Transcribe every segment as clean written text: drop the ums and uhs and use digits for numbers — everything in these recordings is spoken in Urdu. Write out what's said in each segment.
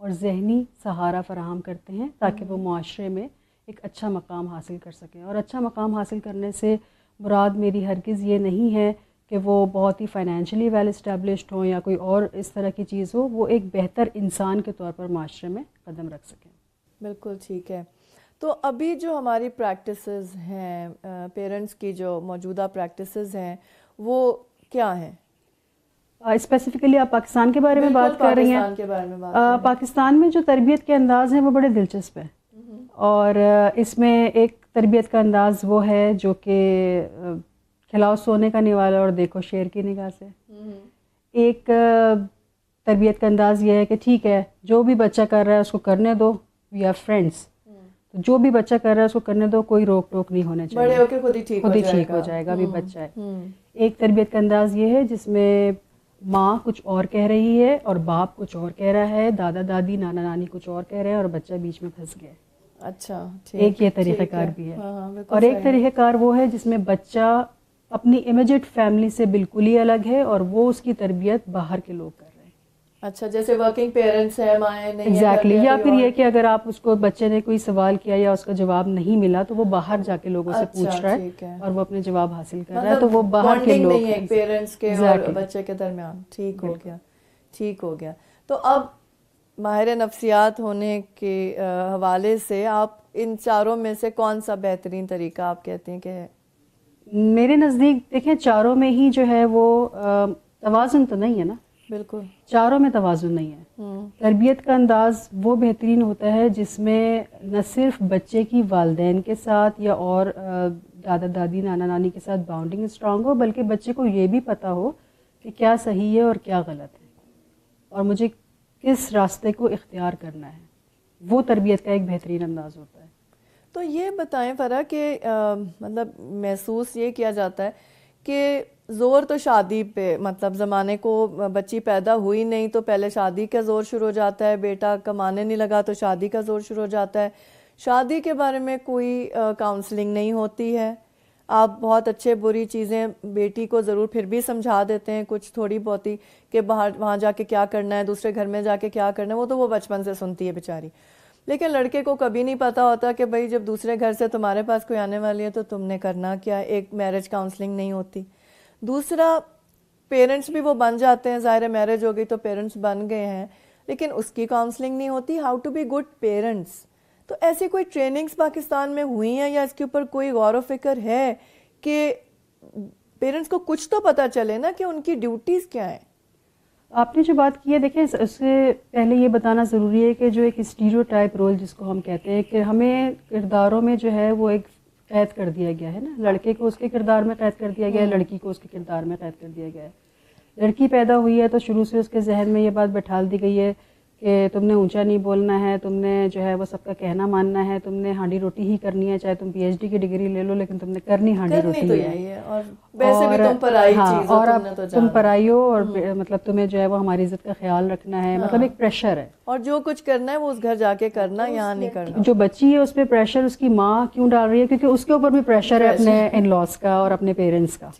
اور ذہنی سہارا فراہم کرتے ہیں تاکہ وہ معاشرے میں ایک اچھا مقام حاصل کر سکیں. اور اچھا مقام حاصل کرنے سے مراد میری ہرگز یہ نہیں ہے کہ وہ بہت ہی فائنینشلی ویل اسٹیبلشڈ ہوں یا کوئی اور اس طرح کی چیز ہو، وہ ایک بہتر انسان کے طور پر معاشرے میں قدم رکھ سکیں. بالکل ٹھیک ہے. تو ابھی جو ہماری پریکٹسز ہیں، پیرنٹس کی جو موجودہ پریکٹسز ہیں وہ کیا ہیں؟ اسپیسیفکلی آپ پاکستان کے بارے میں بات کر رہی ہیں. پاکستان کے بارے میں بات کر رہی ہیں. پاکستان میں جو تربیت کے انداز ہیں وہ بڑے دلچسپ ہیں، اور اس میں ایک تربیت کا انداز وہ ہے جو کہ کھلاؤ سونے کا نوالا اور دیکھو شیر کی نگاہ سے. ایک تربیت کا انداز یہ ہے کہ ٹھیک ہے جو بھی بچہ کر رہا ہے اس کو کرنے دو، وی آر فرینڈس، جو بھی بچہ کر رہا ہے اس کو کرنے دو، کوئی روک ٹوک نہیں ہونے چاہیے، بڑے ہو کے خود ہی ٹھیک ہو جائے گا، بھی بچہ ہے. ایک تربیت کا انداز یہ ہے جس میں ماں کچھ اور کہہ رہی ہے اور باپ کچھ اور کہہ رہا ہے، دادا دادی نانا نانی کچھ اور کہہ رہے ہیں اور بچہ بیچ میں پھنس گیا. اچھا، ایک یہ طریقہ کار بھی ہے. اور ایک طریقہ کار وہ ہے جس میں بچہ اپنی امیجیٹ فیملی سے بالکل ہی الگ ہے اور وہ اس کی تربیت باہر کے لوگ کر رہے ہیں. اچھا، جیسے ورکنگ پیرنٹس ہیں، مائیں نہیں ایگزیکٹلی. یا پھر یہ کہ اگر آپ اس کو بچے نے کوئی سوال کیا یا اس کا جواب نہیں ملا تو وہ باہر جا کے لوگوں سے پوچھ رہا ہے اور وہ اپنے جواب حاصل کر رہا ہے، تو وہ باہر کے لوگ نہیں ہے پیرنٹس کے اور بچے کے درمیان. ٹھیک ہو گیا. تو اب ماہر نفسیات ہونے کے حوالے سے آپ ان چاروں میں سے کون سا بہترین طریقہ آپ کہتے ہیں کہ ہے؟ میرے نزدیک دیکھیں چاروں میں ہی جو ہے وہ توازن تو نہیں ہے نا. بالکل، چاروں میں توازن نہیں ہے. تربیت کا انداز وہ بہترین ہوتا ہے جس میں نہ صرف بچے کی والدین کے ساتھ یا اور دادا دادی نانا نانی کے ساتھ باؤنڈنگ اسٹرانگ ہو، بلکہ بچے کو یہ بھی پتہ ہو کہ کیا صحیح ہے اور کیا غلط ہے اور مجھے کس راستے کو اختیار کرنا ہے. وہ تربیت کا ایک بہترین انداز ہوتا ہے. تو یہ بتائیں فرا کہ مطلب محسوس یہ کیا جاتا ہے کہ زور تو شادی پہ، مطلب زمانے کو بچی پیدا ہوئی نہیں تو پہلے شادی کا زور شروع ہو جاتا ہے، بیٹا کمانے نہیں لگا تو شادی کا زور شروع ہو جاتا ہے. شادی کے بارے میں کوئی کاؤنسلنگ نہیں ہوتی ہے. آپ بہت اچھے بری چیزیں بیٹی کو ضرور پھر بھی سمجھا دیتے ہیں کچھ تھوڑی بہتی کہ باہر وہاں جا کے کیا کرنا ہے، دوسرے گھر میں جا کے کیا کرنا ہے، وہ تو وہ بچپن سے سنتی ہے بیچاری. لیکن لڑکے کو کبھی نہیں پتہ ہوتا کہ بھائی جب دوسرے گھر سے تمہارے پاس کوئی آنے والی ہے تو تم نے کرنا کیا. ایک میرج کاؤنسلنگ نہیں ہوتی. دوسرا پیرنٹس بھی وہ بن جاتے ہیں، ظاہر میرج ہو گئی تو پیرنٹس بن گئے ہیں، لیکن اس کی کاؤنسلنگ نہیں ہوتی، how to be good parents. تو ایسی کوئی ٹریننگز پاکستان میں ہوئی ہیں یا اس کے اوپر کوئی غور و فکر ہے کہ پیرنٹس کو کچھ تو پتہ چلے نا کہ ان کی ڈیوٹیز کیا ہیں؟ آپ نے جو بات کی ہے دیکھیں اس سے پہلے یہ بتانا ضروری ہے کہ جو ایک اسٹیریوٹائپ رول جس کو ہم کہتے ہیں کہ ہمیں کرداروں میں جو ہے وہ ایک قید کر دیا گیا ہے نا. لڑکے کو اس کے کردار میں قید کر دیا گیا ہے، لڑکی کو اس کے کردار میں قید کر دیا گیا ہے. لڑکی پیدا ہوئی ہے تو شروع سے اس کے ذہن میں یہ بات بٹھال دی گئی ہے کہ تم نے اونچا نہیں بولنا ہے، تم نے جو ہے وہ سب کا کہنا ماننا ہے، تم نے ہانڈی روٹی ہی کرنی ہے، چاہے تم پی ایچ ڈی کی ڈگری لے لو لیکن تم نے کرنی ہانڈی روٹی ہے. اور ویسے بھی تم پرائی چیز ہو، اور اب تم پرائی ہو اور مطلب تمہیں جو ہے وہ ہماری عزت کا خیال رکھنا ہے. مطلب ایک پریشر ہے اور جو کچھ کرنا ہے وہ اس گھر جا کے کرنا، یہاں نہیں کرنا. جو بچی ہے اس پہ پریشر اس کی ماں کیوں ڈال رہی ہے؟ کیونکہ اس کے اوپر بھی پریشر ہے اپنے ان لاس کا اور اپنے پیرنٹس کا،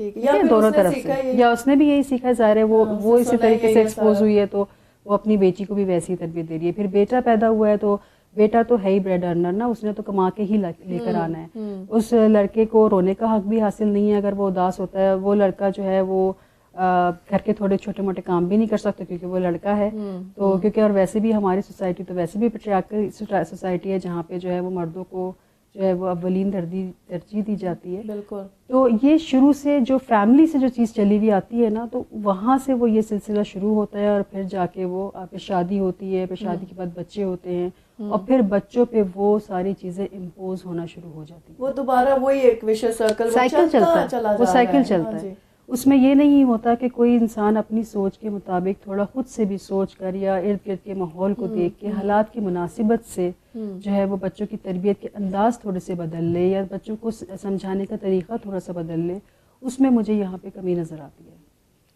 دونوں طرف سے. یا اس نے بھی یہی سیکھا، ظاہر ہے وہ اسی طریقے سے ایکسپوز ہوئی ہے تو وہ اپنی بیٹی کو بھی ویسی تربیت دے رہی ہے. پھر بیٹا پیدا ہوا ہے تو بیٹا تو ہے ہی بریڈ ارنر نا، اس نے تو کما کے ہی لے کر آنا ہے. اس لڑکے کو رونے کا حق بھی حاصل نہیں ہے اگر وہ اداس ہوتا ہے. وہ لڑکا جو ہے وہ گھر کے تھوڑے چھوٹے موٹے کام بھی نہیں کر سکتا کیونکہ وہ لڑکا ہے. تو کیونکہ اور ویسے بھی ہماری سوسائٹی تو ویسے بھی پیٹریارکل سوسائٹی ہے جہاں پہ جو ہے وہ مردوں کو جو ہے وہ اولین ترجیح دی جاتی ہے. بالکل. تو یہ شروع سے جو فیملی سے جو چیز چلی ہوئی آتی ہے نا تو وہاں سے وہ یہ سلسلہ شروع ہوتا ہے اور پھر جا کے وہ پھر شادی ہوتی ہے، پھر شادی کے بعد بچے ہوتے ہیں اور پھر بچوں پہ وہ ساری چیزیں امپوز ہونا شروع ہو جاتی ہیں. وہ دوبارہ وہی ایک وشیس سرکل سائیکل چلتا ہے، وہ سائیکل چلتا ہے. اس میں یہ نہیں ہوتا کہ کوئی انسان اپنی سوچ کے مطابق تھوڑا خود سے بھی سوچ کر یا ارد گرد کے ماحول کو دیکھ کے حالات کی مناسبت سے جو ہے وہ بچوں کی تربیت کے انداز تھوڑے سے بدل لے یا بچوں کو سمجھانے کا طریقہ تھوڑا سا بدل لے. اس میں مجھے یہاں پہ کمی نظر آتی ہے.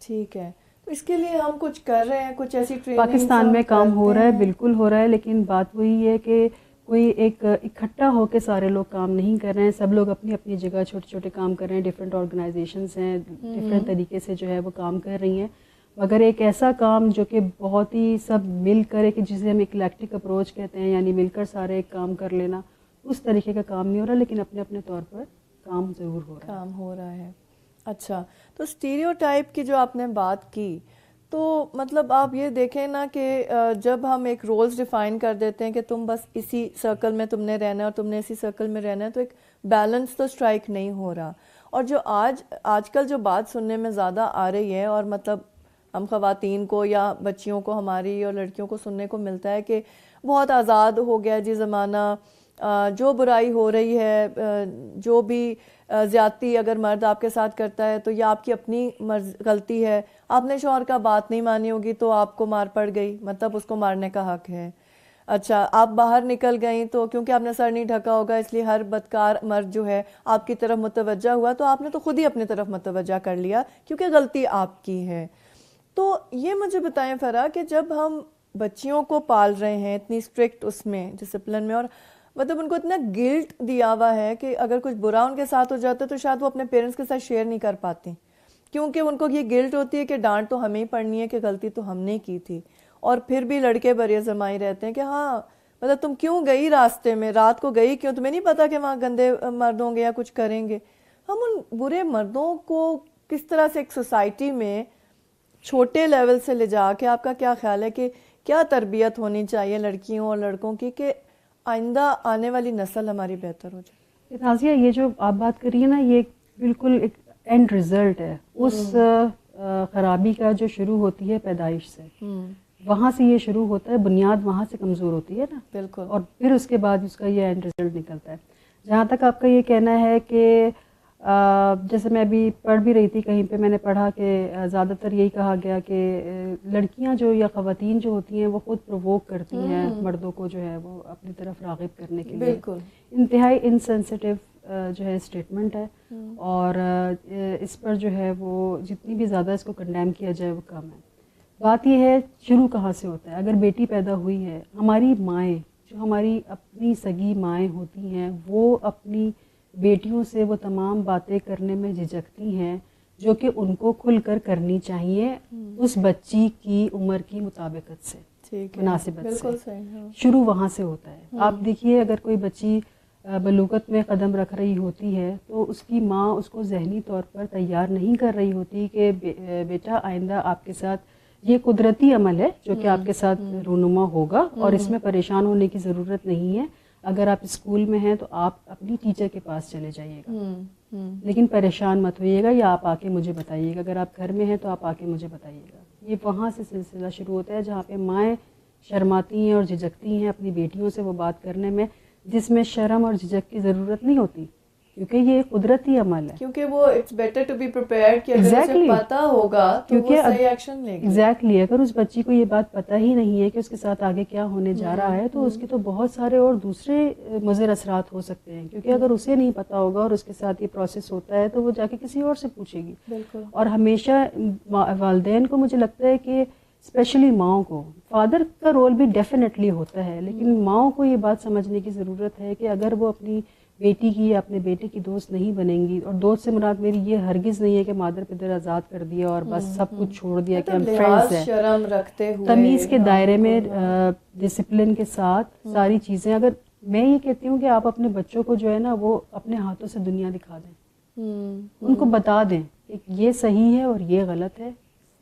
ٹھیک ہے. تو اس کے لیے ہم کچھ کر رہے ہیں، کچھ ایسی ٹریننگ پاکستان میں کام ہو رہا ہے، بالکل ہو رہا ہے، لیکن بات وہی ہے کہ کوئی ایک اکٹھا ہو کے سارے لوگ کام نہیں کر رہے ہیں. سب لوگ اپنی اپنی جگہ چھوٹے چھوٹے کام کر رہے ہیں. ڈفرینٹ آرگنائزیشنز ہیں، ڈفرینٹ طریقے سے جو ہے وہ کام کر رہی ہیں. مگر ایک ایسا کام جو کہ بہت ہی سب مل کر کہ جسے ہم اکلیکٹک اپروچ کہتے ہیں، یعنی مل کر سارے ایک کام کر لینا، اس طریقے کا کام نہیں ہو رہا، لیکن اپنے اپنے طور پر کام ضرور ہو رہا ہے۔ اچھا، تو اسٹیریوٹائپ کی جو آپ نے بات کی، تو مطلب آپ یہ دیکھیں نا کہ جب ہم ایک رولز ڈیفائن کر دیتے ہیں کہ تم بس اسی سرکل میں تم نے رہنا ہے اور تم نے اسی سرکل میں رہنا ہے، تو ایک بیلنس تو اسٹرائک نہیں ہو رہا۔ اور جو آج کل جو بات سننے میں زیادہ آ رہی ہے، اور مطلب ہم خواتین کو یا بچیوں کو ہماری اور لڑکیوں کو سننے کو ملتا ہے کہ بہت آزاد ہو گیا جی زمانہ، جو برائی ہو رہی ہے، جو بھی زیادتی اگر مرد آپ کے ساتھ کرتا ہے تو یہ آپ کی اپنی غلطی ہے، آپ نے شوہر کا بات نہیں مانی ہوگی تو آپ کو مار پڑ گئی، مطلب اس کو مارنے کا حق ہے۔ اچھا، آپ باہر نکل گئیں تو کیونکہ آپ نے سر نہیں ڈھکا ہوگا اس لیے ہر بدکار مرد جو ہے آپ کی طرف متوجہ ہوا، تو آپ نے تو خود ہی اپنی طرف متوجہ کر لیا کیونکہ غلطی آپ کی ہے۔ تو یہ مجھے بتائیں فرا کہ جب ہم بچیوں کو پال رہے ہیں اتنی اسٹرکٹ اس میں ڈسپلن میں، اور مطلب ان کو اتنا گلٹ دیا ہوا ہے کہ اگر کچھ برا ان کے ساتھ ہو جاتا ہے تو شاید وہ اپنے پیرنٹس کے ساتھ شیئر نہیں کر پاتی، کیونکہ ان کو یہ گلٹ ہوتی ہے کہ ڈانٹ تو ہمیں ہی پڑنی ہے کہ غلطی تو ہم نے کی تھی۔ اور پھر بھی لڑکے بری زمائی رہتے ہیں کہ ہاں مطلب تم کیوں گئی راستے میں، رات کو گئی کیوں، تمہیں نہیں پتا کہ وہاں گندے مرد ہوں گے یا کچھ کریں گے۔ ہم ان برے مردوں کو کس طرح سے ایک سوسائٹی میں چھوٹے لیول سے لے جا کے، آپ کا کیا خیال ہے کہ کیا تربیت ہونی چاہیے لڑکیوں اور لڑکوں کی کہ آئندہ آنے والی نسل ہماری بہتر ہو جائے؟ نازیہ، یہ جو آپ بات کر رہی ہیں نا، یہ بالکل ایک اینڈ رزلٹ ہے اس خرابی کا جو شروع ہوتی ہے پیدائش سے، وہاں سے یہ شروع ہوتا ہے، بنیاد وہاں سے کمزور ہوتی ہے نا، بالکل، اور پھر اس کے بعد اس کا یہ اینڈ رزلٹ نکلتا ہے۔ جہاں تک آپ کا یہ کہنا ہے کہ جیسے میں ابھی پڑھ بھی رہی تھی کہیں پہ، میں نے پڑھا کہ زیادہ تر یہی کہا گیا کہ لڑکیاں جو یا خواتین جو ہوتی ہیں وہ خود پرووک کرتی ہیں مردوں کو جو ہے وہ اپنی طرف راغب کرنے کے لیے۔ بالکل انتہائی انسینسٹیو جو ہے اسٹیٹمنٹ ہے، اور اس پر جو ہے وہ جتنی بھی زیادہ اس کو کنڈیم کیا جائے وہ کم ہے۔ بات یہ ہے شروع کہاں سے ہوتا ہے۔ اگر بیٹی پیدا ہوئی ہے، ہماری مائیں جو ہماری اپنی سگی مائیں ہوتی ہیں، وہ اپنی بیٹیوں سے وہ تمام باتیں کرنے میں جھجکتی ہیں جو کہ ان کو کھل کر کرنی چاہیے اس بچی کی عمر کی مطابقت سے، مناسبت سے۔ شروع وہاں سے ہوتا ہے۔ آپ دیکھیے اگر کوئی بچی بلوغت میں قدم رکھ رہی ہوتی ہے تو اس کی ماں اس کو ذہنی طور پر تیار نہیں کر رہی ہوتی کہ بیٹا آئندہ آپ کے ساتھ یہ قدرتی عمل ہے جو کہ آپ کے ساتھ رونما ہوگا، اور اس میں پریشان ہونے کی ضرورت نہیں ہے۔ اگر آپ اسکول میں ہیں تو آپ اپنی ٹیچر کے پاس چلے جائیے گا، لیکن پریشان مت ہوئیے گا، یا آپ آ کے مجھے بتائیے گا۔ اگر آپ گھر میں ہیں تو آپ آ کے مجھے بتائیے گا۔ یہ وہاں سے سلسلہ شروع ہوتا ہے جہاں پہ مائیں شرماتی ہیں اور جھجکتی ہیں اپنی بیٹیوں سے وہ بات کرنے میں جس میں شرم اور جھجک کی ضرورت نہیں ہوتی، کیونکہ یہ قدرتی عمل ہے، کیونکہ وہ it's better to be prepared کہ اگر اسے پتہ ہوگا تو وہ صحیح ایکشن لے گی۔ ایگزیکٹلی، اگر اس بچی کو یہ بات پتہ ہی نہیں ہے کہ اس کے ساتھ آگے کیا ہونے جا رہا ہے تو اس کے تو بہت سارے اور دوسرے مضر اثرات ہو سکتے ہیں، کیونکہ اگر اسے نہیں پتہ ہوگا اور اس کے ساتھ یہ پروسیس ہوتا ہے تو وہ جا کے کسی اور سے پوچھے گی۔ بالکل، اور ہمیشہ والدین کو مجھے لگتا ہے کہ اسپیشلی ماؤں کو، فادر کا رول بھی ڈیفینیٹلی ہوتا ہے، لیکن ماؤں کو یہ بات سمجھنے کی ضرورت ہے کہ اگر وہ اپنی بیٹی کی یا اپنے بیٹے کی دوست نہیں بنیں گی، اور دوست سے مراد میری یہ ہرگز نہیں ہے کہ مادر پدر آزاد کر دیا اور بس سب کچھ چھوڑ دیا کہ ہم فرینڈز ہیں، شرم رکھتے ہوئے تمیز کے دائرے میں ڈسپلن کے ساتھ ساری چیزیں۔ اگر میں یہ کہتی ہوں کہ آپ اپنے بچوں کو جو ہے نا وہ اپنے ہاتھوں سے دنیا دکھا دیں، ان کو بتا دیں کہ یہ صحیح ہے اور یہ غلط ہے،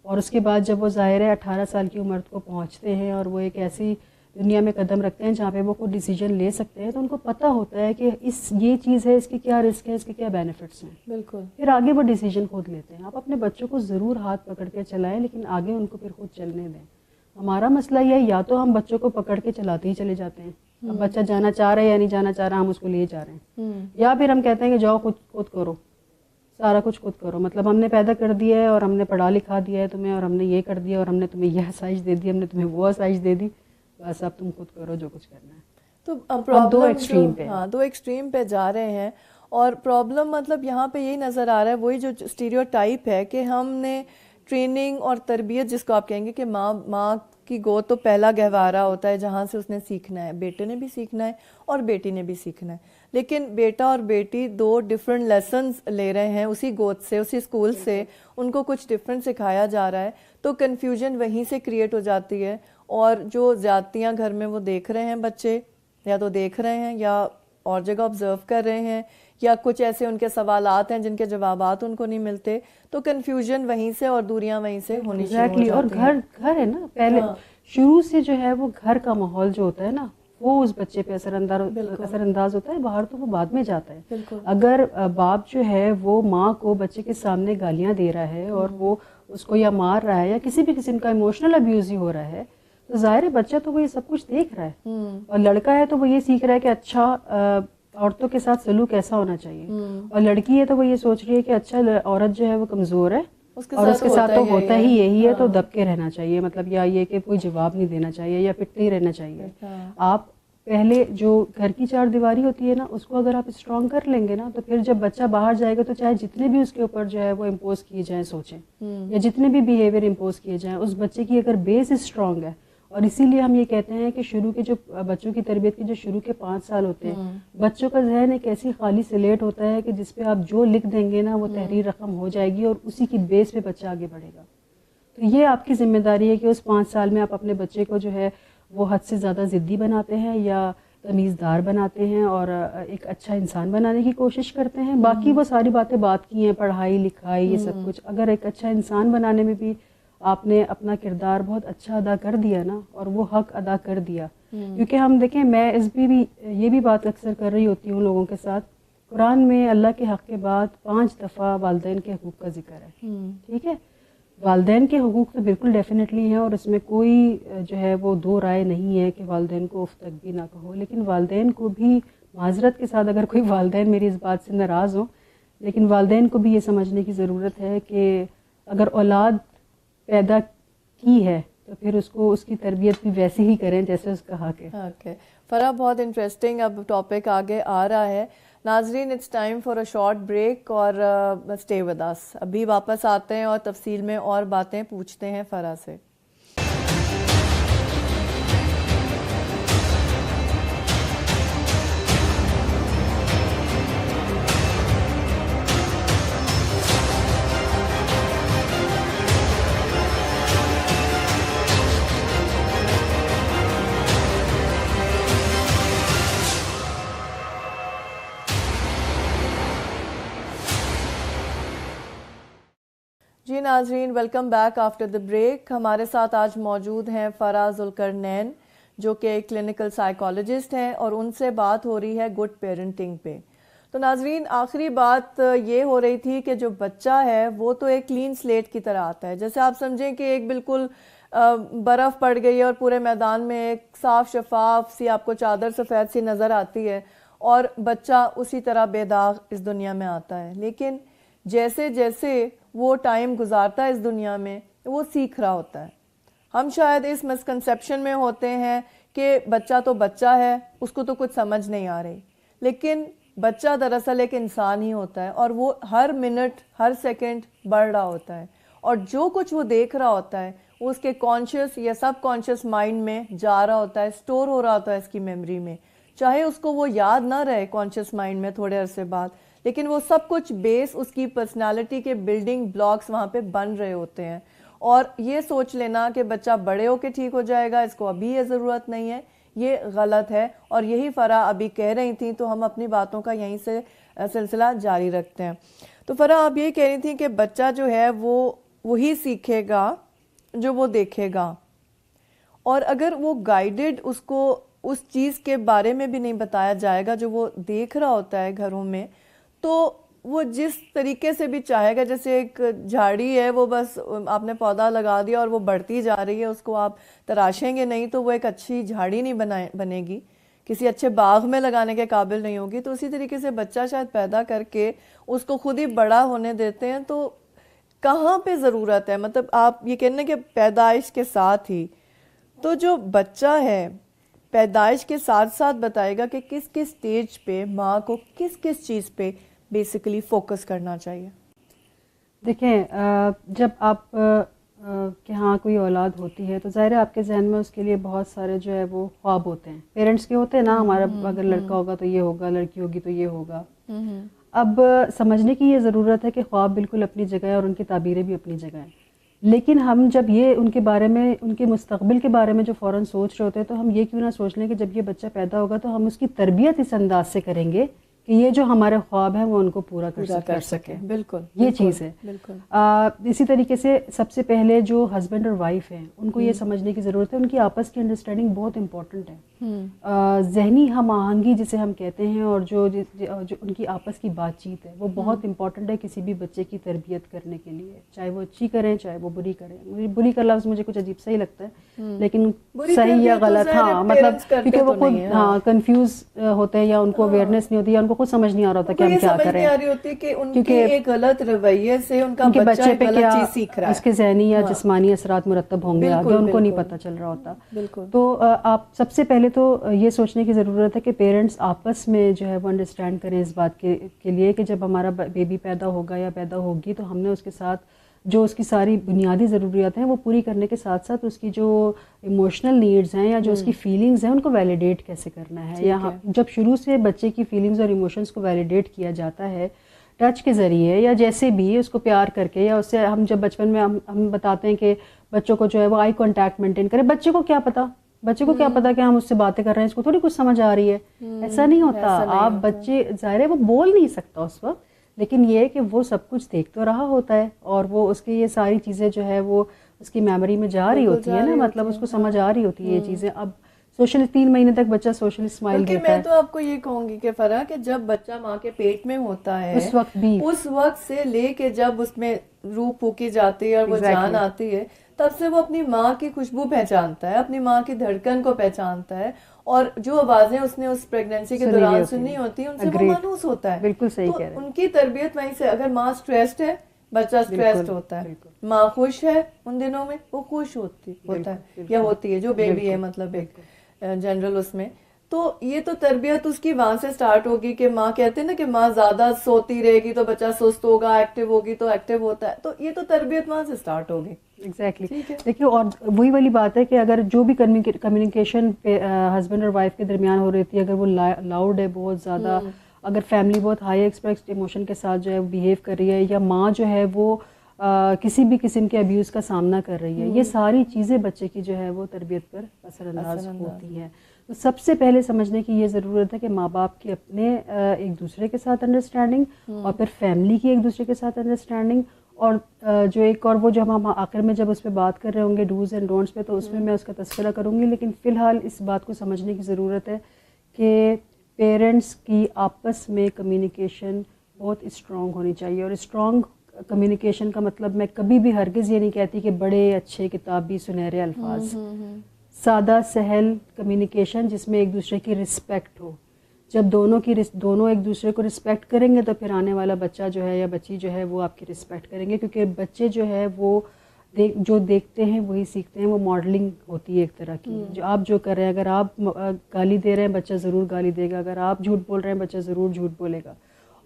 اور اس کے بعد جب وہ ظاہر ہے 18 سال کی عمر کو پہنچتے ہیں اور وہ ایک ایسی دنیا میں قدم رکھتے ہیں جہاں پہ وہ کوئی ڈیسیجن لے سکتے ہیں تو ان کو پتہ ہوتا ہے کہ یہ چیز ہے، اس کے کیا رسک ہے، اس کے کیا بینیفٹس ہیں، بالکل، پھر آگے وہ ڈیسیجن خود لیتے ہیں۔ آپ اپنے بچوں کو ضرور ہاتھ پکڑ کے چلائیں، لیکن آگے ان کو پھر خود چلنے دیں۔ ہمارا مسئلہ یہ ہے یا تو ہم بچوں کو پکڑ کے چلاتے ہی چلے جاتے ہیں، اب بچہ جانا چاہ رہا ہے یا نہیں جانا چاہ رہا ہم اس کو لیے جا رہے ہیں، یا پھر ہم کہتے ہیں کہ جاؤ خود کرو، سارا کچھ خود کرو، مطلب ہم نے پیدا کر دیا ہے اور ہم نے پڑھا لکھا دیا ہے تمہیں، اور ہم نے یہ کر دیا اور ہم نے تمہیں یہ آسائش دے دی، ہم نے تمہیں وہ آسائش دے دی، بس اب تم خود کرو جو کچھ کرنا ہے۔ تو دو ایکسٹریم پہ، ہاں، دو ایکسٹریم پہ جا رہے ہیں، اور پرابلم مطلب یہاں پہ یہی نظر آ رہا ہے، وہی جو اسٹیریو ٹائپ ہے کہ ہم نے ٹریننگ اور تربیت جس کو آپ کہیں گے کہ ماں کی گود تو پہلا گہوارہ ہوتا ہے جہاں سے اس نے سیکھنا ہے. بیٹے نے بھی سیکھنا ہے اور بیٹی نے بھی سیکھنا ہے, لیکن بیٹا اور بیٹی دو ڈفرینٹ لیسنز لے رہے ہیں اسی گود سے, اسی اسکول سے, ان کو کچھ ڈفرینٹ سکھایا جا رہا ہے, تو کنفیوژن وہیں سے کریٹ ہو جاتی ہے. اور جو زیادتیاں گھر میں وہ دیکھ رہے ہیں بچے, یا تو دیکھ رہے ہیں یا اور جگہ آبزرو کر رہے ہیں, یا کچھ ایسے ان کے سوالات ہیں جن کے جوابات ان کو نہیں ملتے, تو کنفیوژن وہیں سے اور دوریاں وہیں سے ہونی شروع ہو اور جاتی ہیں. گھر ہے نا, پہلے شروع سے جو ہے وہ گھر کا ماحول جو ہوتا ہے نا وہ اس بچے پہ اثر انداز ہوتا ہے. باہر تو وہ بعد میں جاتا ہے. اگر باپ جو ہے وہ ماں کو بچے کے سامنے گالیاں دے رہا ہے اور وہ اس کو یا مار رہا ہے یا کسی بھی قسم کا ایموشنل ابیوز ہی ہو رہا ہے, تو ظاہر ہے بچہ تو وہ یہ سب کچھ دیکھ رہا ہے. اور لڑکا ہے تو وہ یہ سیکھ رہا ہے کہ اچھا عورتوں کے ساتھ سلوک ایسا ہونا چاہیے, اور لڑکی ہے تو وہ یہ سوچ رہی ہے کہ اچھا عورت جو ہے وہ کمزور ہے اور اس کے ساتھ تو ہوتا ہی یہی ہے, تو دب کے رہنا چاہیے, مطلب یا یہ کہ کوئی جواب نہیں دینا چاہیے یا پٹتے ہی رہنا چاہیے. آپ پہلے جو گھر کی چار دیواری ہوتی ہے نا اس کو اگر آپ اسٹرانگ کر لیں گے نا, تو پھر جب بچہ باہر جائے گا تو چاہے جتنے بھی اس کے اوپر جو ہے وہ امپوز کیے جائیں سوچیں, یا جتنے بھی بیہیویئر امپوز کیے جائیں, اس بچے کی اگر بیس اسٹرانگ ہے. اور اسی لیے ہم یہ کہتے ہیں کہ شروع کے جو بچوں کی تربیت کے جو شروع کے 5 سال ہوتے ہیں, بچوں کا ذہن ایک ایسی خالی سلیٹ ہوتا ہے کہ جس پہ آپ جو لکھ دیں گے نا وہ تحریر رقم ہو جائے گی اور اسی کی بیس پہ بچہ آگے بڑھے گا. تو یہ آپ کی ذمہ داری ہے کہ اس 5 سال میں آپ اپنے بچے کو جو ہے وہ حد سے زیادہ ضدی بناتے ہیں یا تمیزدار بناتے ہیں اور ایک اچھا انسان بنانے کی کوشش کرتے ہیں. باقی وہ ساری باتیں بات کی ہیں, پڑھائی لکھائی یہ سب کچھ, اگر ایک اچھا انسان بنانے میں بھی آپ نے اپنا کردار بہت اچھا ادا کر دیا نا, اور وہ حق ادا کر دیا. کیونکہ ہم دیکھیں, میں اس بھی یہ بھی بات اکثر کر رہی ہوتی ہوں لوگوں کے ساتھ, قرآن میں اللہ کے حق کے بعد 5 دفعہ والدین کے حقوق کا ذکر ہے. ٹھیک ہے, والدین کے حقوق تو بالکل ڈیفینیٹلی ہیں, اور اس میں کوئی جو ہے وہ دو رائے نہیں ہے کہ والدین کو اف تک بھی نہ کہو, لیکن والدین کو بھی معذرت کے ساتھ, اگر کوئی والدین میری اس بات سے ناراض ہو, لیکن والدین کو بھی یہ سمجھنے کی ضرورت ہے کہ اگر اولاد پیدا کی ہے تو پھر اس کو اس کی تربیت بھی ویسے ہی کریں جیسے اس کا حق ہے. اوکے فرح, بہت انٹرسٹنگ اب ٹاپک آگے آ رہا ہے. ناظرین, it's time for a short break اور اسٹے ود اس. ابھی واپس آتے ہیں اور تفصیل میں اور باتیں پوچھتے ہیں فرح سے. جی ناظرین, welcome back after the break. ہمارے ساتھ آج موجود ہیں فرح ذوالقرنین جو کہ کلینکل سائیکالوجسٹ ہیں, اور ان سے بات ہو رہی ہے گڈ پیرنٹنگ پہ. تو ناظرین, آخری بات یہ ہو رہی تھی کہ جو بچہ ہے وہ تو ایک کلین سلیٹ کی طرح آتا ہے, جیسے آپ سمجھیں کہ ایک بالکل برف پڑ گئی ہے اور پورے میدان میں ایک صاف شفاف سی آپ کو چادر سفید سی نظر آتی ہے, اور بچہ اسی طرح بے داغ اس دنیا میں آتا ہے. لیکن جیسے جیسے وہ ٹائم گزارتا ہے اس دنیا میں, وہ سیکھ رہا ہوتا ہے. ہم شاید اس مسکنسیپشن میں ہوتے ہیں کہ بچہ تو بچہ ہے, اس کو تو کچھ سمجھ نہیں آ رہی, لیکن بچہ دراصل ایک انسان ہی ہوتا ہے, اور وہ ہر منٹ ہر سیکنڈ بڑھ رہا ہوتا ہے, اور جو کچھ وہ دیکھ رہا ہوتا ہے وہ اس کے کانشیس یا سب کانشیس مائنڈ میں جا رہا ہوتا ہے, اسٹور ہو رہا ہوتا ہے اس کی میموری میں. چاہے اس کو وہ یاد نہ رہے کانشیس مائنڈ میں تھوڑے عرصے بعد, لیکن وہ سب کچھ بیس اس کی پرسنالٹی کے بلڈنگ بلاکس وہاں پہ بن رہے ہوتے ہیں. اور یہ سوچ لینا کہ بچہ بڑے ہو کے ٹھیک ہو جائے گا, اس کو ابھی یہ ضرورت نہیں ہے, یہ غلط ہے. اور یہی فرح ابھی کہہ رہی تھیں, تو ہم اپنی باتوں کا یہیں سے سلسلہ جاری رکھتے ہیں. تو فرح آپ یہ کہہ رہی تھیں کہ بچہ جو ہے وہ وہی سیکھے گا جو وہ دیکھے گا, اور اگر وہ گائیڈڈ اس کو اس چیز کے بارے میں بھی نہیں بتایا جائے گا جو وہ دیکھ رہا ہوتا ہے گھروں میں, تو وہ جس طریقے سے بھی چاہے گا, جیسے ایک جھاڑی ہے وہ بس آپ نے پودا لگا دیا اور وہ بڑھتی جا رہی ہے, اس کو آپ تراشیں گے نہیں تو وہ ایک اچھی جھاڑی نہیں بنے گی, کسی اچھے باغ میں لگانے کے قابل نہیں ہوگی. تو اسی طریقے سے بچہ شاید پیدا کر کے اس کو خود ہی بڑا ہونے دیتے ہیں, تو کہاں پہ ضرورت ہے, مطلب آپ یہ کہنے کہ پیدائش کے ساتھ ہی, تو جو بچہ ہے پیدائش کے ساتھ ساتھ بتائے گا کہ کس کس سٹیج پہ ماں کو کس کس چیز پہ بیسیکلی فوکس کرنا چاہیے. دیکھیں, جب آپ کہ ہاں کوئی اولاد ہوتی ہے تو ظاہر ہے آپ کے ذہن میں اس کے لیے بہت سارے جو ہے وہ خواب ہوتے ہیں، پیرنٹس کے ہوتے ہیں نا، ہمارا اگر لڑکا ہوگا تو یہ ہوگا، لڑکی ہوگی تو یہ ہوگا. اب سمجھنے کی یہ ضرورت ہے کہ خواب بالکل اپنی جگہ ہے اور ان کی تعبیریں بھی اپنی جگہ ہیں، لیکن ہم جب یہ ان کے بارے میں، ان کے مستقبل کے بارے میں جو فوراً سوچ رہے ہوتے ہیں تو ہم یہ کیوں نہ سوچ لیں کہ جب یہ بچہ پیدا ہوگا تو ہم اس کی تربیت اس انداز سے کریں گے کہ یہ جو ہمارے خواب ہیں وہ ان کو پورا کر سکیں. بالکل یہ چیز ہے. بالکل. اسی طریقے سے سب سے پہلے جو ہسبینڈ اور وائف ہیں ان کو یہ سمجھنے کی ضرورت ہے، ان کی آپس کی انڈرسٹینڈنگ بہت امپورٹنٹ ہے. ذہنی ہم آہنگی جسے ہم کہتے ہیں اور جو ان کی آپس کی بات چیت ہے وہ بہت امپورٹنٹ ہے کسی بھی بچے کی تربیت کرنے کے لیے، چاہے وہ اچھی کریں چاہے وہ بری کریں. بری کا لفظ مجھے کچھ عجیب سا ہی لگتا ہے لیکن صحیح یا غلط، ہاں مطلب کیونکہ وہ خود کنفیوز ہوتے ہیں یا ان کو اویئرنیس نہیں ہوتی یا ان کو خود سمجھ نہیں آ رہا ہوتا کہ ہم کیا کریں، کیونکہ ایک غلط رویے سے ان کا بچے پہ کیا سیکھ رہا ہے، اس کے ذہنی یا جسمانی اثرات مرتب ہوں گے آگے، ان کو نہیں پتہ چل رہا ہوتا. تو آپ سب سے پہلے تو یہ سوچنے کی ضرورت ہے کہ پیرنٹس آپس میں جو ہے وہ انڈرسٹینڈ کریں اس بات کے لیے کہ جب ہمارا بیبی پیدا ہوگا یا پیدا ہوگی تو ہم نے اس کے ساتھ جو اس کی ساری بنیادی ضروریات ہیں وہ پوری کرنے کے ساتھ ساتھ اس کی جو ایموشنل نیڈز ہیں یا جو اس کی فیلنگز ہیں ان کو ویلیڈیٹ کیسے کرنا ہے. یا جب شروع سے بچے کی فیلنگز اور ایموشنز کو ویلیڈیٹ کیا جاتا ہے ٹچ کے ذریعے یا جیسے بھی اس کو پیار کر کے، یا اس سے ہم جب بچپن میں ہم بتاتے ہیں کہ بچوں کو جو ہے وہ آئی کانٹیکٹ مینٹین کرے، بچے کو کیا پتا کہ ہم اس سے باتیں کر رہے ہیں، اس کو تھوڑی کچھ سمجھ آ رہی ہے. ایسا نہیں ہوتا. آپ بچے ظاہر ہے وہ بول نہیں سکتا اس وقت، لیکن یہ ہے کہ وہ سب کچھ دیکھ تو رہا ہوتا ہے اور وہ اس کی یہ ساری چیزیں جو ہے وہ اس کی میموری میں جا رہی ہوتی ہے نا، مطلب اس کو سمجھ آ رہی ہوتی ہے یہ چیزیں. اب سوشل 3 مہینے تک بچہ سوشل اسمائل دیتا ہے. میں تو آپ کو یہ کہوں گی کہ فرح کہ جب بچہ ماں کے پیٹ میں ہوتا ہے اس وقت سے لے کے جب اس میں روح پھونکی جاتی ہے اور وہ جان آتی ہے تب سے وہ اپنی ماں کی خوشبو پہچانتا ہے، اپنی ماں کی دھڑکن کو پہچانتا ہے، اور جو آوازیں اس نے اس پریگنینسی کے دوران سنی ہوتی ہیں ان سے وہ مانوس ہوتا ہے. بالکل صحیح کہہ رہے ہیں. ان کی تربیت وہیں سے، اگر ماں سٹریسڈ ہے بچہ سٹریسڈ ہوتا ہے، ماں خوش ہے ان دنوں میں وہ خوش ہوتا ہے یا ہوتی ہے جو بیبی ہے، مطلب ایک جنرل اس میں. تو یہ تو تربیت اس کی وہاں سے سٹارٹ ہوگی کہ ماں کہتے ہیں نا کہ ماں زیادہ سوتی رہے گی تو بچہ سست ہوگا، ایکٹیو ہوگی تو ایکٹیو ہوتا ہے، تو یہ تو تربیت وہاں سے سٹارٹ ہوگی. ایگزیکٹلی. دیکھیے اور وہی والی بات ہے کہ اگر جو بھی کمیونیکیشن ہسبینڈ اور وائف کے درمیان ہو رہی تھی اگر وہ لاؤڈ ہے بہت زیادہ، اگر فیملی بہت ہائی ایکسپریسڈ ایموشن کے ساتھ جو ہے بیہیو کر رہی ہے، یا ماں جو ہے وہ کسی بھی قسم کے ابیوز کا سامنا کر رہی ہے، یہ ساری چیزیں بچے کی جو ہے وہ تربیت پر اثر انداز ہوتی ہیں. تو سب سے پہلے سمجھنے کی یہ ضرورت ہے کہ ماں باپ کی اپنے ایک دوسرے کے ساتھ انڈرسٹینڈنگ اور پھر فیملی کی ایک دوسرے کے ساتھ انڈرسٹینڈنگ، اور جو ایک اور وہ جب ہم آخر میں جب اس پہ بات کر رہے ہوں گے ڈوز اینڈ ڈونٹس پہ تو اس میں اس کا تذکرہ کروں گی. لیکن فی الحال اس بات کو سمجھنے کی ضرورت ہے کہ پیرنٹس کی آپس میں کمیونیکیشن بہت اسٹرانگ ہونی چاہیے. اور اسٹرانگ کمیونیکیشن کا مطلب میں کبھی بھی ہرگز یہ نہیں کہتی کہ بڑے اچھے کتابی سنہرے الفاظ، سادہ سہل کمیونیکیشن جس میں ایک دوسرے کی رسپیکٹ ہو. جب دونوں ایک دوسرے کو رسپیکٹ کریں گے تو پھر آنے والا بچہ جو ہے یا بچی جو ہے وہ آپ کی رسپیکٹ کریں گے، کیونکہ بچے جو ہے وہ جو دیکھتے ہیں وہی سیکھتے ہیں. وہ ماڈلنگ ہوتی ہے ایک طرح کی. جو آپ جو کر رہے ہیں، اگر آپ گالی دے رہے ہیں بچہ ضرور گالی دے گا، اگر آپ جھوٹ بول رہے ہیں بچہ ضرور جھوٹ بولے گا.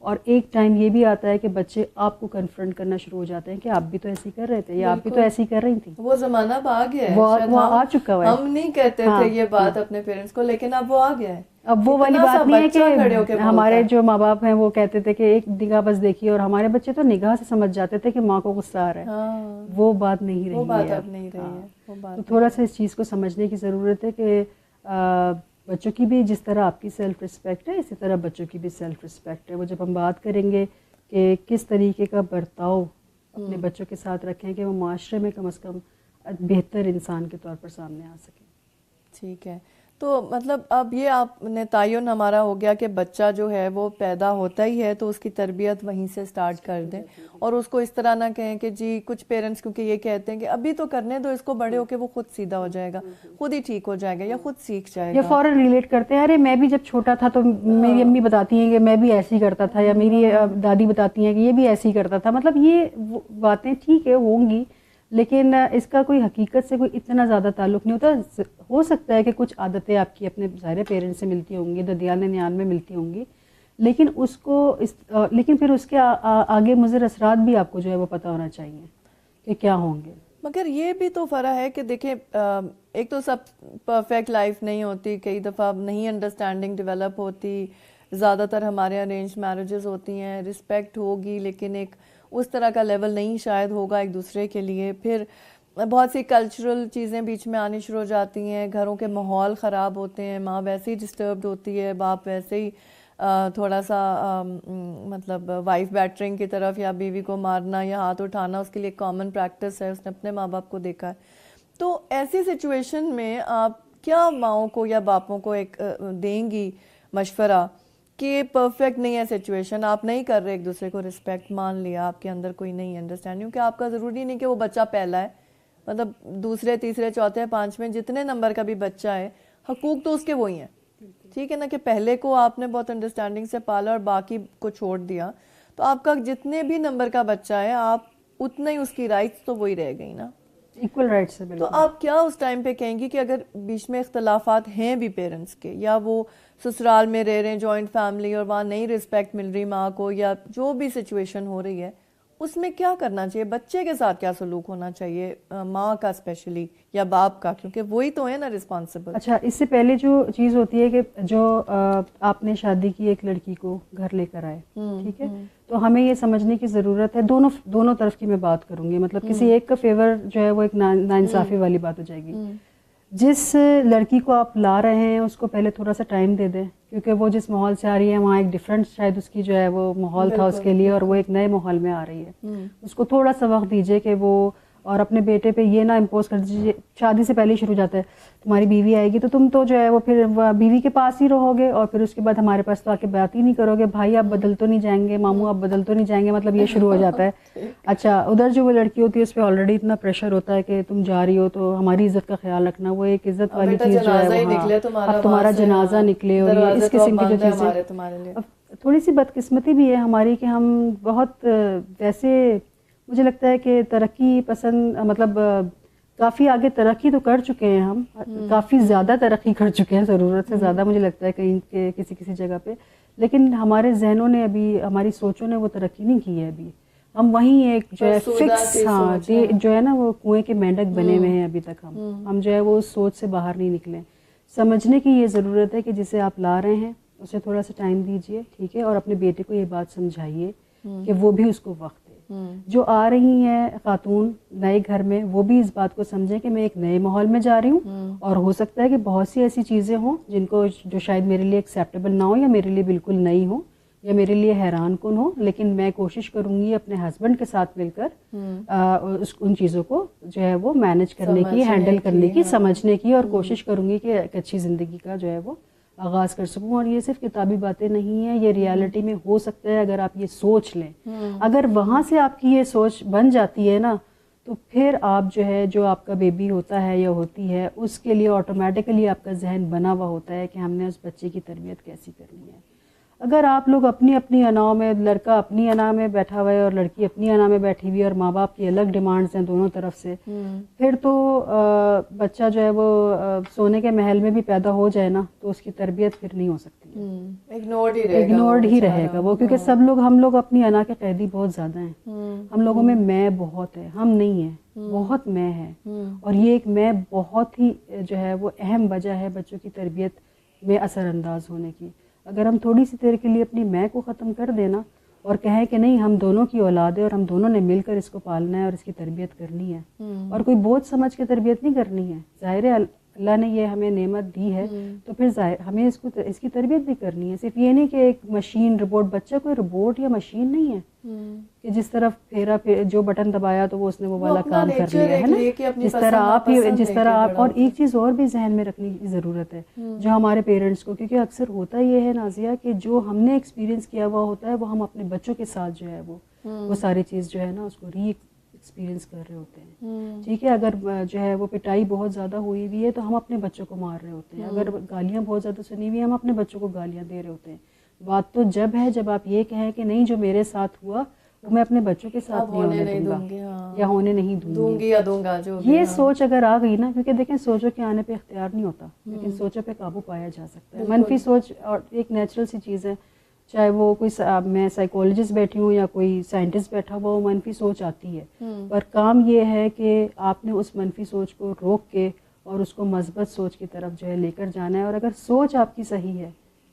اور ایک ٹائم یہ بھی آتا ہے کہ بچے آپ کو کنفرنٹ کرنا شروع ہو جاتے ہیں کہ آپ بھی تو ایسی کر رہے تھے یا آپ بھی تو ایسی کر رہی تھیں. وہ زمانہ اب آ گیا ہے، وہ آ چکا ہے. ہم نہیں کہتے تھے یہ بات اپنے پیرنٹس کو، لیکن اب وہ آ گیا ہے. اب وہ والی بات نہیں ہے کہ ہمارے جو ماں باپ ہیں وہ کہتے تھے کہ ایک نگاہ بس دیکھیے، اور ہمارے بچے تو نگاہ سے سمجھ جاتے تھے کہ ماں کو غصہ آ رہا ہے. وہ بات نہیں رہی ہے. تو تھوڑا سا اس چیز کو سمجھنے کی ضرورت ہے کہ بچوں کی بھی جس طرح آپ کی سیلف رسپیکٹ ہے اسی طرح بچوں کی بھی سیلف رسپیکٹ ہے. وہ جب ہم بات کریں گے کہ کس طریقے کا برتاؤ اپنے بچوں کے ساتھ رکھیں کہ وہ معاشرے میں کم از کم بہتر انسان کے طور پر سامنے آ سکیں. ٹھیک ہے. تو مطلب اب یہ آپ نے تعین ہمارا ہو گیا کہ بچہ جو ہے وہ پیدا ہوتا ہی ہے تو اس کی تربیت وہیں سے سٹارٹ کر دیں، اور اس کو اس طرح نہ کہیں کہ جی کچھ پیرنٹس کیونکہ یہ کہتے ہیں کہ ابھی تو کرنے دو اس کو، بڑے ہو کے وہ خود سیدھا ہو جائے گا، خود ہی ٹھیک ہو جائے گا یا خود سیکھ جائے گا. یا فوراً ریلیٹ کرتے ہیں، ارے میں بھی جب چھوٹا تھا تو میری امی بتاتی ہیں کہ میں بھی ایسے ہی کرتا تھا، یا میری دادی بتاتی ہیں کہ یہ بھی ایسے ہی کرتا تھا. مطلب یہ باتیں ٹھیک ہے ہوں گی، لیکن اس کا کوئی حقیقت سے کوئی اتنا زیادہ تعلق نہیں ہوتا. ہو سکتا ہے کہ کچھ عادتیں آپ کی اپنے ظاہر پیرنٹس سے ملتی ہوں گی، ددیال ننیال میں ملتی ہوں گی، لیکن لیکن پھر اس کے آگے مضر اثرات بھی آپ کو جو ہے وہ پتہ ہونا چاہیے کہ کیا ہوں گے. مگر یہ بھی تو فرق ہے کہ دیکھیں ایک تو سب پرفیکٹ لائف نہیں ہوتی, کئی دفعہ نہیں انڈرسٹینڈنگ ڈیولپ ہوتی, زیادہ تر ہمارے ارینج میرجز ہوتی ہیں, رسپیکٹ ہوگی لیکن ایک اس طرح کا لیول نہیں شاید ہوگا ایک دوسرے کے لیے. پھر بہت سی کلچرل چیزیں بیچ میں آنی شروع ہو جاتی ہیں, گھروں کے ماحول خراب ہوتے ہیں, ماں ویسے ہی ڈسٹربڈ ہوتی ہے, باپ ویسے ہی تھوڑا سا مطلب وائف بیٹرنگ کی طرف یا بیوی کو مارنا یا ہاتھ اٹھانا اس کے لیے کامن پریکٹس ہے, اس نے اپنے ماں باپ کو دیکھا ہے. تو ایسی سچویشن میں آپ کیا ماؤں کو یا باپوں کو ایک دیں گی مشورہ کہ پرفیکٹ نہیں ہے سچویشن, آپ نہیں کر رہے ایک دوسرے کو رسپیکٹ, مان لیا آپ کے اندر کوئی نہیں انڈرسٹینڈنگ, کیونکہ آپ کا ضروری نہیں کہ وہ بچہ پہلا ہے, مطلب دوسرے تیسرے چوتھے پانچویں جتنے نمبر کا بھی بچہ ہے حقوق تو اس کے وہی ہیں, ٹھیک ہے نا, کہ پہلے کو آپ نے بہت انڈرسٹینڈنگ سے پالا اور باقی کو چھوڑ دیا, تو آپ کا جتنے بھی نمبر کا بچہ ہے آپ اتنا ہی اس کی رائٹس تو وہی رہ گئی نا, ایکول رائٹس ہے. تو آپ کیا اس ٹائم پہ کہیں گی کہ اگر بیچ میں اختلافات ہیں بھی پیرنٹس کے, یا وہ سسرال میں رہ رہے ہیں جوائنٹ فیملی اور وہاں نہیں رسپیکٹ مل رہی ماں کو, یا جو بھی سچویشن ہو رہی ہے, اس میں کیا کرنا چاہیے, بچے کے ساتھ کیا سلوک ہونا چاہیے, ماں کا اسپیشلی یا باپ کا, کیونکہ وہی تو ہے نا رسپانسبل. اچھا, اس سے پہلے جو چیز ہوتی ہے کہ جو آپ نے شادی کی ایک لڑکی کو گھر لے کر آئے, ٹھیک ہے, تو ہمیں یہ سمجھنے کی ضرورت ہے, دونوں طرف کی میں بات کروں گی, مطلب کسی ایک کا فیور جو ہے وہ ایک ناانصافی والی بات ہو جائے گی. جس لڑکی کو آپ لا رہے ہیں اس کو پہلے تھوڑا سا ٹائم دے دیں, کیونکہ وہ جس ماحول سے آ رہی ہے وہاں ایک ڈفرینٹ شاید اس کی جو ہے وہ ماحول تھا اس کے لیے, اور وہ ایک نئے ماحول میں آ رہی ہے. اس کو تھوڑا سا وقت دیجیے کہ وہ, اور اپنے بیٹے پہ یہ نہ امپوز کر دیجیے, شادی سے پہلے ہی شروع جاتا ہے تمہاری بیوی آئے گی تو تم تو جو ہے وہ پھر بیوی کے پاس ہی رہو گے, اور پھر اس کے بعد ہمارے پاس تو آ کے بات ہی نہیں کرو گے, بھائی آپ بدل تو نہیں جائیں گے, ماموں آپ بدل تو نہیں جائیں گے, مطلب یہ شروع ہو جاتا ہے. اچھا, ادھر جو وہ لڑکی ہوتی ہے اس پہ آلریڈی اتنا پریشر ہوتا ہے کہ تم جا رہی ہو تو ہماری عزت کا خیال رکھنا, وہ ایک عزت والی چیز جو ہے وہ اب تمہارا جنازہ نکلے, اور یہ اس قسم کی جو چیزیں. تھوڑی سی بدقسمتی بھی ہے ہماری کہ ہم بہت ویسے, مجھے لگتا ہے کہ ترقی پسند, مطلب کافی آگے ترقی تو کر چکے ہیں ہم, کافی زیادہ ترقی کر چکے ہیں, ضرورت سے زیادہ مجھے لگتا ہے کہیں کسی جگہ پہ, لیکن ہمارے ذہنوں نے ابھی, ہماری سوچوں نے وہ ترقی نہیں کی ہے ابھی. ہم وہیں ایک جو ہے فکس, ہاں جو ہے نا وہ کنویں کے مینڈک بنے ہوئے ہیں ابھی تک. ہم جو ہے وہ سوچ سے باہر نہیں نکلے. سمجھنے کی یہ ضرورت ہے کہ جسے آپ لا رہے ہیں اسے تھوڑا سا ٹائم دیجیے, ٹھیک ہے, اور اپنے بیٹے کو یہ بات سمجھائیے کہ وہ بھی اس کو وقت دے. جو آ رہی ہیں خاتون نئے گھر میں, وہ بھی اس بات کو سمجھیں کہ میں ایک نئے ماحول میں جا رہی ہوں, اور ہو سکتا ہے کہ بہت سی ایسی چیزیں ہوں جن کو جو شاید میرے لیے ایکسیپٹیبل نہ ہو, یا میرے لیے بالکل نئی ہو, یا میرے لیے حیران کن ہو, لیکن میں کوشش کروں گی اپنے ہسبینڈ کے ساتھ مل کر ان چیزوں کو جو ہے وہ مینج کرنے کی, ہینڈل کرنے کی, سمجھنے کی, اور کوشش کروں گی کہ ایک اچھی زندگی کا جو ہے وہ آغاز کر سکوں. اور یہ صرف کتابی باتیں نہیں ہیں, یہ ریالٹی میں ہو سکتا ہے اگر آپ یہ سوچ لیں. اگر وہاں سے آپ کی یہ سوچ بن جاتی ہے نا, تو پھر آپ جو ہے, جو آپ کا بیبی ہوتا ہے یا ہوتی ہے, اس کے لیے آٹومیٹیکلی آپ کا ذہن بنا ہوا ہوتا ہے کہ ہم نے اس بچے کی تربیت کیسی کرنی ہے. اگر آپ لوگ اپنی اپنی اناؤں میں, لڑکا اپنی انا میں بیٹھا ہوا ہے اور لڑکی اپنی انا میں بیٹھی ہوئی ہے, اور ماں باپ کی الگ ڈیمانڈز ہیں دونوں طرف سے, پھر تو بچہ جو ہے وہ سونے کے محل میں بھی پیدا ہو جائے نا تو اس کی تربیت پھر نہیں ہو سکتی, اگنورڈ ہی رہے گا وہ, کیونکہ ہم لوگ اپنی انا کے قیدی بہت زیادہ ہیں. ہم لوگوں میں میں بہت ہے, ہم نہیں ہیں, بہت میں ہے, اور یہ ایک میں بہت ہی جو ہے وہ اہم وجہ ہے بچوں کی تربیت میں اثر انداز ہونے کی. اگر ہم تھوڑی سی دیر کے لیے اپنی میں کو ختم کر دینا اور کہیں کہ نہیں ہم دونوں کی اولاد ہے اور ہم دونوں نے مل کر اس کو پالنا ہے اور اس کی تربیت کرنی ہے, اور کوئی بوجھ سمجھ کے تربیت نہیں کرنی ہے. ظاہر ہے اللہ نے یہ ہمیں نعمت دی ہے تو پھر ہمیں اس کی تربیت بھی کرنی ہے. صرف یہ نہیں کہ ایک مشین روبوٹ, بچہ کوئی روبوٹ یا مشین نہیں ہے کہ جس طرف پھیرا جو بٹن دبایا تو وہ اس نے وہ والا کام کر لیا ہے نا. جس طرح آپ اور ایک چیز اور بھی ذہن میں رکھنے کی ضرورت ہے جو ہمارے پیرنٹس کو, کیونکہ اکثر ہوتا یہ ہے نازیہ کہ جو ہم نے ایکسپیرینس کیا ہوا ہوتا ہے وہ ہم اپنے بچوں کے ساتھ جو ہے وہ ساری چیز جو ہے نا اس کو ایکسپیرینس کر رہے ہوتے ہیں. ٹھیک ہے, اگر جو ہے وہ پٹائی بہت زیادہ ہوئی ہوئی ہے تو ہم اپنے بچوں کو مار رہے ہوتے ہیں, اگر گالیاں بہت زیادہ سنی ہوئی ہیں ہم اپنے بچوں کو گالیاں دے رہے ہوتے ہیں. بات تو جب ہے جب آپ یہ کہیں کہ نہیں جو میرے ساتھ ہوا وہ میں اپنے بچوں کے ساتھ نہیں ہونے دوں گا یا ہونے نہیں دوں گی. یہ سوچ اگر آ گئی نا, کیونکہ دیکھیں سوچوں کے آنے پہ اختیار نہیں ہوتا لیکن سوچوں پہ قابو پایا جا سکتا ہے. منفی سوچ اور ایک نیچرل سی چیز ہے چاہے وہ کوئی میں سائیکولوجسٹ بیٹھی ہوں یا کوئی سائنٹسٹ بیٹھا ہوا وہ منفی سوچ آتی ہے، پر کام یہ ہے کہ آپ نے اس منفی سوچ کو روک کے اور اس کو مثبت سوچ کی طرف جو ہے لے کر جانا ہے. اور اگر سوچ آپ کی صحیح ہے،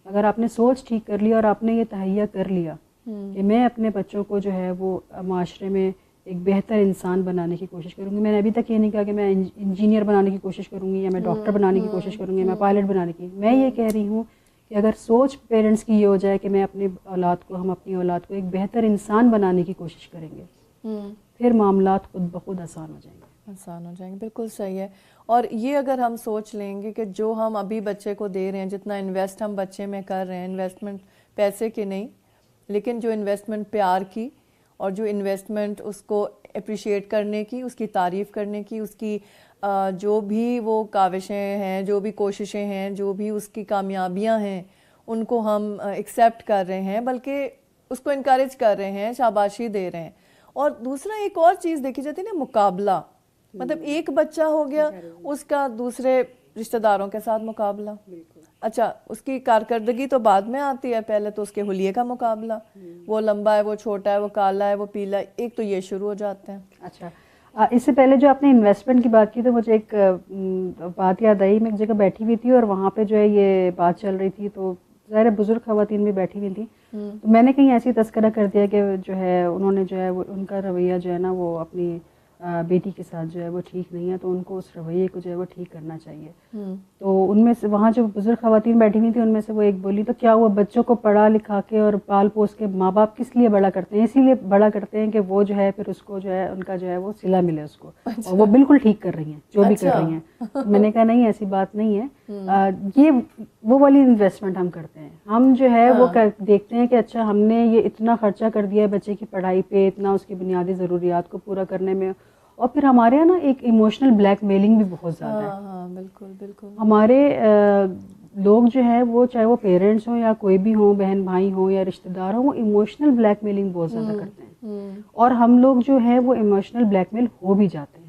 اگر آپ نے سوچ ٹھیک کر لی اور آپ نے یہ تہیہ کر لیا کہ میں اپنے بچوں کو جو ہے وہ معاشرے میں ایک بہتر انسان بنانے کی کوشش کروں گی. میں نے ابھی تک یہ نہیں کہا کہ میں انجینئر بنانے کی کوشش کروں گی یا میں ڈاکٹر بنانے کی کوشش کروں گی، میں پائلٹ بنانے کی. میں یہ کہہ رہی ہوں کہ اگر سوچ پیرنٹس کی یہ ہو جائے کہ میں اپنی اولاد کو ایک بہتر انسان بنانے کی کوشش کریں گے، پھر معاملات خود بخود آسان ہو جائیں گے. بالکل صحیح ہے. اور یہ اگر ہم سوچ لیں گے کہ جو ہم ابھی بچے کو دے رہے ہیں، جتنا انویسٹ ہم بچے میں کر رہے ہیں، انویسٹمنٹ پیسے کی نہیں لیکن جو انویسٹمنٹ پیار کی، اور جو انویسٹمنٹ اس کو اپریشیٹ کرنے کی، اس کی تعریف کرنے کی، اس کی جو بھی وہ کاوشیں ہیں، جو بھی کوششیں ہیں، جو بھی اس کی کامیابیاں ہیں، ان کو ہم ایکسیپٹ کر رہے ہیں، بلکہ اس کو انکریج کر رہے ہیں، شاباشی دے رہے ہیں. اور دوسرا ایک اور چیز دیکھی جاتی ہے نا، مقابلہ. مطلب ایک بچہ ہو گیا، اس کا دوسرے رشتہ داروں کے ساتھ مقابلہ. اچھا، اس کی کارکردگی تو بعد میں آتی ہے، پہلے تو اس کے حلیے کا مقابلہ، وہ لمبا ہے، وہ چھوٹا ہے، وہ کالا ہے، وہ پیلا ہے، ایک تو یہ شروع ہو جاتے ہیں. اچھا، اس سے پہلے جو آپ نے انویسٹمنٹ کی بات کی تو مجھے ایک بات یاد آئی. میں ایک جگہ بیٹھی ہوئی تھی اور وہاں پہ جو ہے یہ بات چل رہی تھی، تو ظاہر بزرگ خواتین بھی بیٹھی ہوئی تھیں. تو میں نے کہیں ایسی تذکرہ کر دیا کہ جو ہے انہوں نے جو ہے ان کا رویہ جو ہے نا وہ اپنی بیٹی کے ساتھ جو ہے وہ ٹھیک نہیں ہے، تو ان کو اس رویے کو جو ہے وہ ٹھیک کرنا چاہیے. تو ان میں سے وہاں جو بزرگ خواتین بیٹھی ہوئی تھیں ان میں سے وہ ایک بولی، تو کیا وہ بچوں کو پڑھا لکھا کے اور پال پوس کے ماں باپ کس لیے بڑا کرتے ہیں؟ اسی لیے بڑا کرتے ہیں کہ وہ جو ہے پھر اس کو جو ہے ان کا جو ہے وہ صلہ ملے اس کو. اور وہ بالکل ٹھیک کر رہی ہیں جو بھی کر رہی ہیں. میں نے کہا نہیں، ایسی بات نہیں ہے. یہ وہ والی انویسٹمنٹ ہم کرتے ہیں. ہم جو ہے وہ دیکھتے ہیں کہ اچھا ہم نے یہ اتنا خرچہ کر دیا ہے بچے کی پڑھائی پہ، اتنا اس کی بنیادی ضروریات کو پورا کرنے میں، اور پھر ہمارے یہاں نا ایک ایموشنل بلیک میلنگ بھی بہت زیادہ ہے. ہاں بالکل. ہمارے لوگ جو ہے وہ چاہے وہ پیرنٹس ہوں یا کوئی بھی ہوں، بہن بھائی ہوں یا رشتہ دار ہوں، وہ ایموشنل بلیک میلنگ بہت زیادہ کرتے ہیں. اور ہم لوگ جو ہے وہ ایموشنل بلیک میل ہو بھی جاتے ہیں.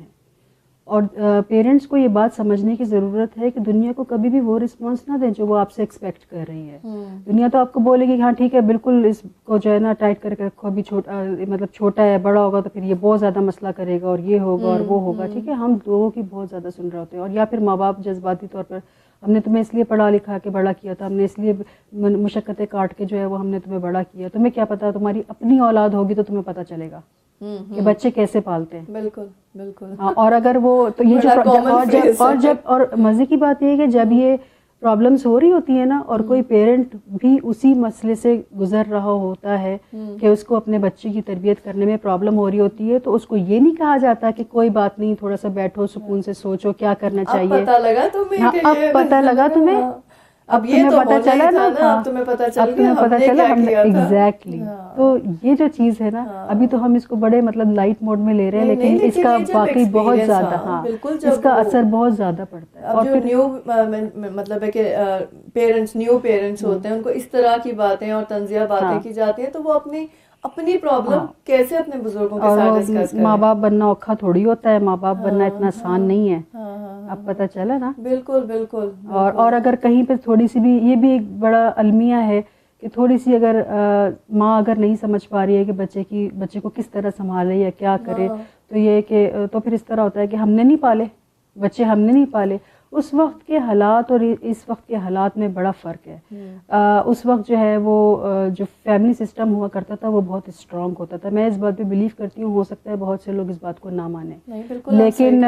اور پیرنٹس کو یہ بات سمجھنے کی ضرورت ہے کہ دنیا کو کبھی بھی وہ رسپانس نہ دیں جو وہ آپ سے ایکسپیکٹ کر رہی ہے. دنیا تو آپ کو بولے گی کہ ہاں ٹھیک ہے، بالکل اس کو جو ہے نا ٹائٹ کر کے رکھو، ابھی چھوٹا ہے، بڑا ہوگا تو پھر یہ بہت زیادہ مسئلہ کرے گا اور یہ ہوگا اور وہ ہوگا. ٹھیک ہے، ہم لوگوں کی بہت زیادہ سن رہے ہوتے ہیں. اور یا پھر ماں باپ جذباتی طور پر، ہم نے تمہیں اس لیے پڑھا لکھا کے بڑا کیا تھا، ہم نے اس لیے مشقتیں کاٹ کے جو ہے وہ ہم نے تمہیں بڑا کیا. تمہیں کیا پتا، تمہاری اپنی اولاد ہوگی تو تمہیں پتا چلے گا کہ بچے کیسے پالتے ہیں. بالکل. اور اگر وہ تو یہ جو اور مزے کی بات یہ ہے کہ جب یہ پرابلمس ہو رہی ہوتی ہیں نا، اور کوئی پیرنٹ بھی اسی مسئلے سے گزر رہا ہوتا ہے کہ اس کو اپنے بچے کی تربیت کرنے میں پرابلم ہو رہی ہوتی ہے، تو اس کو یہ نہیں کہا جاتا کہ کوئی بات نہیں، تھوڑا سا بیٹھو، سکون سے سوچو کیا کرنا چاہیے. اب پتہ لگا تمہیں اب تمہیں پتہ چلا نا، اب تمہیں پتہ چل گیا ہم نے کیا کیا تھا. ایگزیکٹلی. تو یہ جو چیز ہے نا، ابھی تو ہم اس کو بڑے مطلب لائٹ موڈ میں لے رہے ہیں، لیکن اس کا واقعی بہت زیادہ، ہاں اس کا اثر بہت زیادہ پڑتا ہے. اور جو نیو مطلب ہے کہ نیو پیرنٹس ہوتے ہیں، ان کو اس طرح کی باتیں اور طنزیہ باتیں کی جاتی ہیں، تو وہ اپنی پرابلم کیسے اپنے بزرگوں کے ساتھ ڈسکس کریں. ماں باپ بننا اوکھا تھوڑی ہوتا ہے، ماں باپ بننا اتنا آسان نہیں ہے. اب پتہ چلا نا. بالکل. اور اگر کہیں پہ تھوڑی سی بھی، یہ بھی ایک بڑا المیہ ہے کہ تھوڑی سی اگر ماں اگر نہیں سمجھ پا رہی ہے کہ بچے کو کس طرح سنبھالے یا کیا کرے، تو یہ کہ تو پھر اس طرح ہوتا ہے کہ ہم نے نہیں پالے بچے، ہم نے نہیں پالے. اس وقت کے حالات اور اس وقت کے حالات میں بڑا فرق ہے. اس وقت جو ہے وہ جو فیملی سسٹم ہوا کرتا تھا وہ بہت اسٹرانگ ہوتا تھا. میں اس بات پہ بلیو کرتی ہوں، ہو سکتا ہے بہت سے لوگ اس بات کو نہ مانیں، لیکن